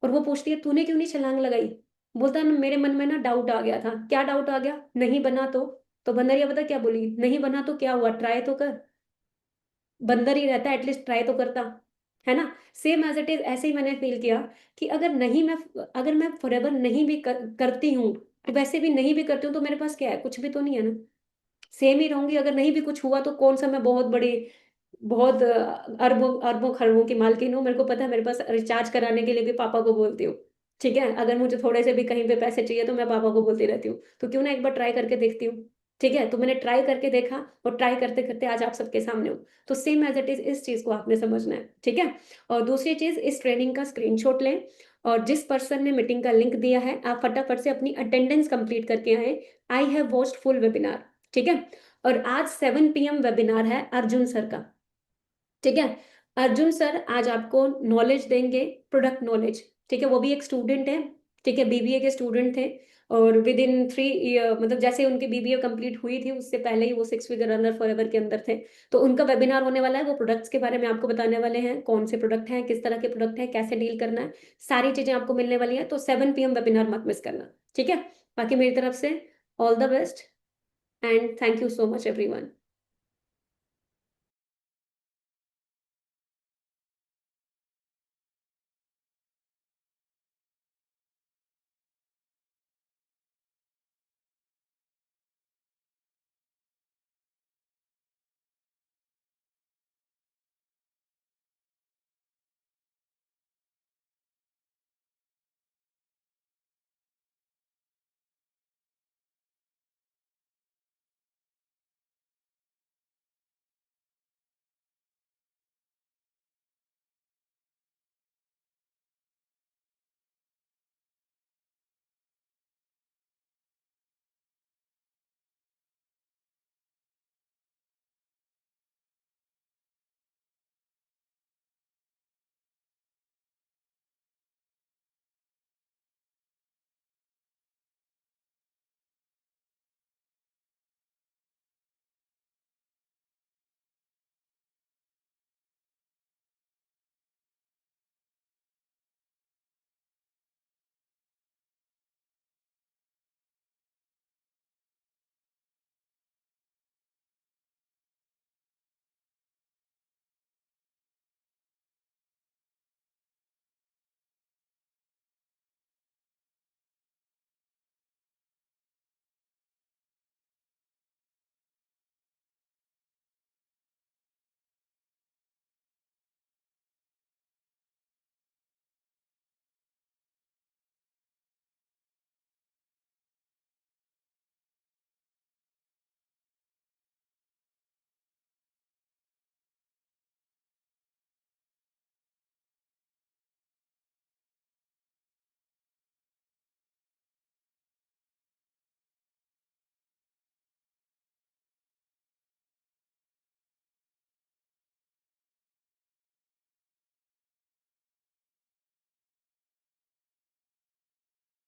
और वो पूछती है तूने क्यों नहीं छलांग लगाई? बोलता है मेरे मन में ना डाउट आ गया था। क्या डाउट आ गया? नहीं बना तो बंदरिया पता क्या बोली? नहीं बना तो क्या हुआ, ट्राई तो कर। बंदर ही रहता, एटलीस्ट ट्राई तो करता, है ना। सेम एज इट इज ऐसे ही मैंने फील किया कि अगर मैं फॉरएवर नहीं भी करती हूँ, वैसे भी नहीं भी करती हूँ, तो मेरे पास क्या है? कुछ भी तो नहीं है ना। सेम ही रहूंगी। अगर नहीं भी कुछ हुआ तो कौन सा मैं बहुत बड़ी, बहुत अरबों अरबों खरबों की मालकिन हूँ। मेरे को पता है, मेरे पास रिचार्ज कराने के लिए भी पापा को बोलती हूँ। ठीक है, अगर मुझे थोड़े से भी कहीं पे पैसे चाहिए तो मैं पापा को बोलती रहती हूँ, तो क्यों ना एक बार ट्राई करके देखती हूँ। ठीक है, तो मैंने ट्राई करके देखा, और ट्राई करते करते आज आप सबके सामने हूँ। तो सेम एज इट इज इस चीज को आपने समझना है, ठीक है। और दूसरी चीज, इस ट्रेनिंग का स्क्रीनशॉट लें, और जिस पर्सन ने मीटिंग का लिंक दिया है आप फटाफट से अपनी अटेंडेंस कंप्लीट करके आए। I have watched full webinar. ठीक है। और आज 7 PM वेबिनार है अर्जुन सर का। ठीक है। अर्जुन सर आज आपको नॉलेज देंगे, प्रोडक्ट नॉलेज। ठीक है, वो भी एक स्टूडेंट है। ठीक है, बीबीए के स्टूडेंट थे। और विद इन 3 ईयर, मतलब जैसे उनकी बीबीए कंप्लीट हुई थी उससे पहले ही वो 6 फिगर रनर फॉरएवर के अंदर थे। तो उनका वेबिनार होने वाला है, वो प्रोडक्ट्स के बारे में आपको बताने वाले हैं, कौन से प्रोडक्ट हैं, किस तरह के प्रोडक्ट हैं, कैसे डील करना है, सारी चीजें आपको मिलने वाली है। तो 7 PM वेबिनार मत मिस करना। ठीक है। बाकी मेरी तरफ से all the best, and thank you so much everyone.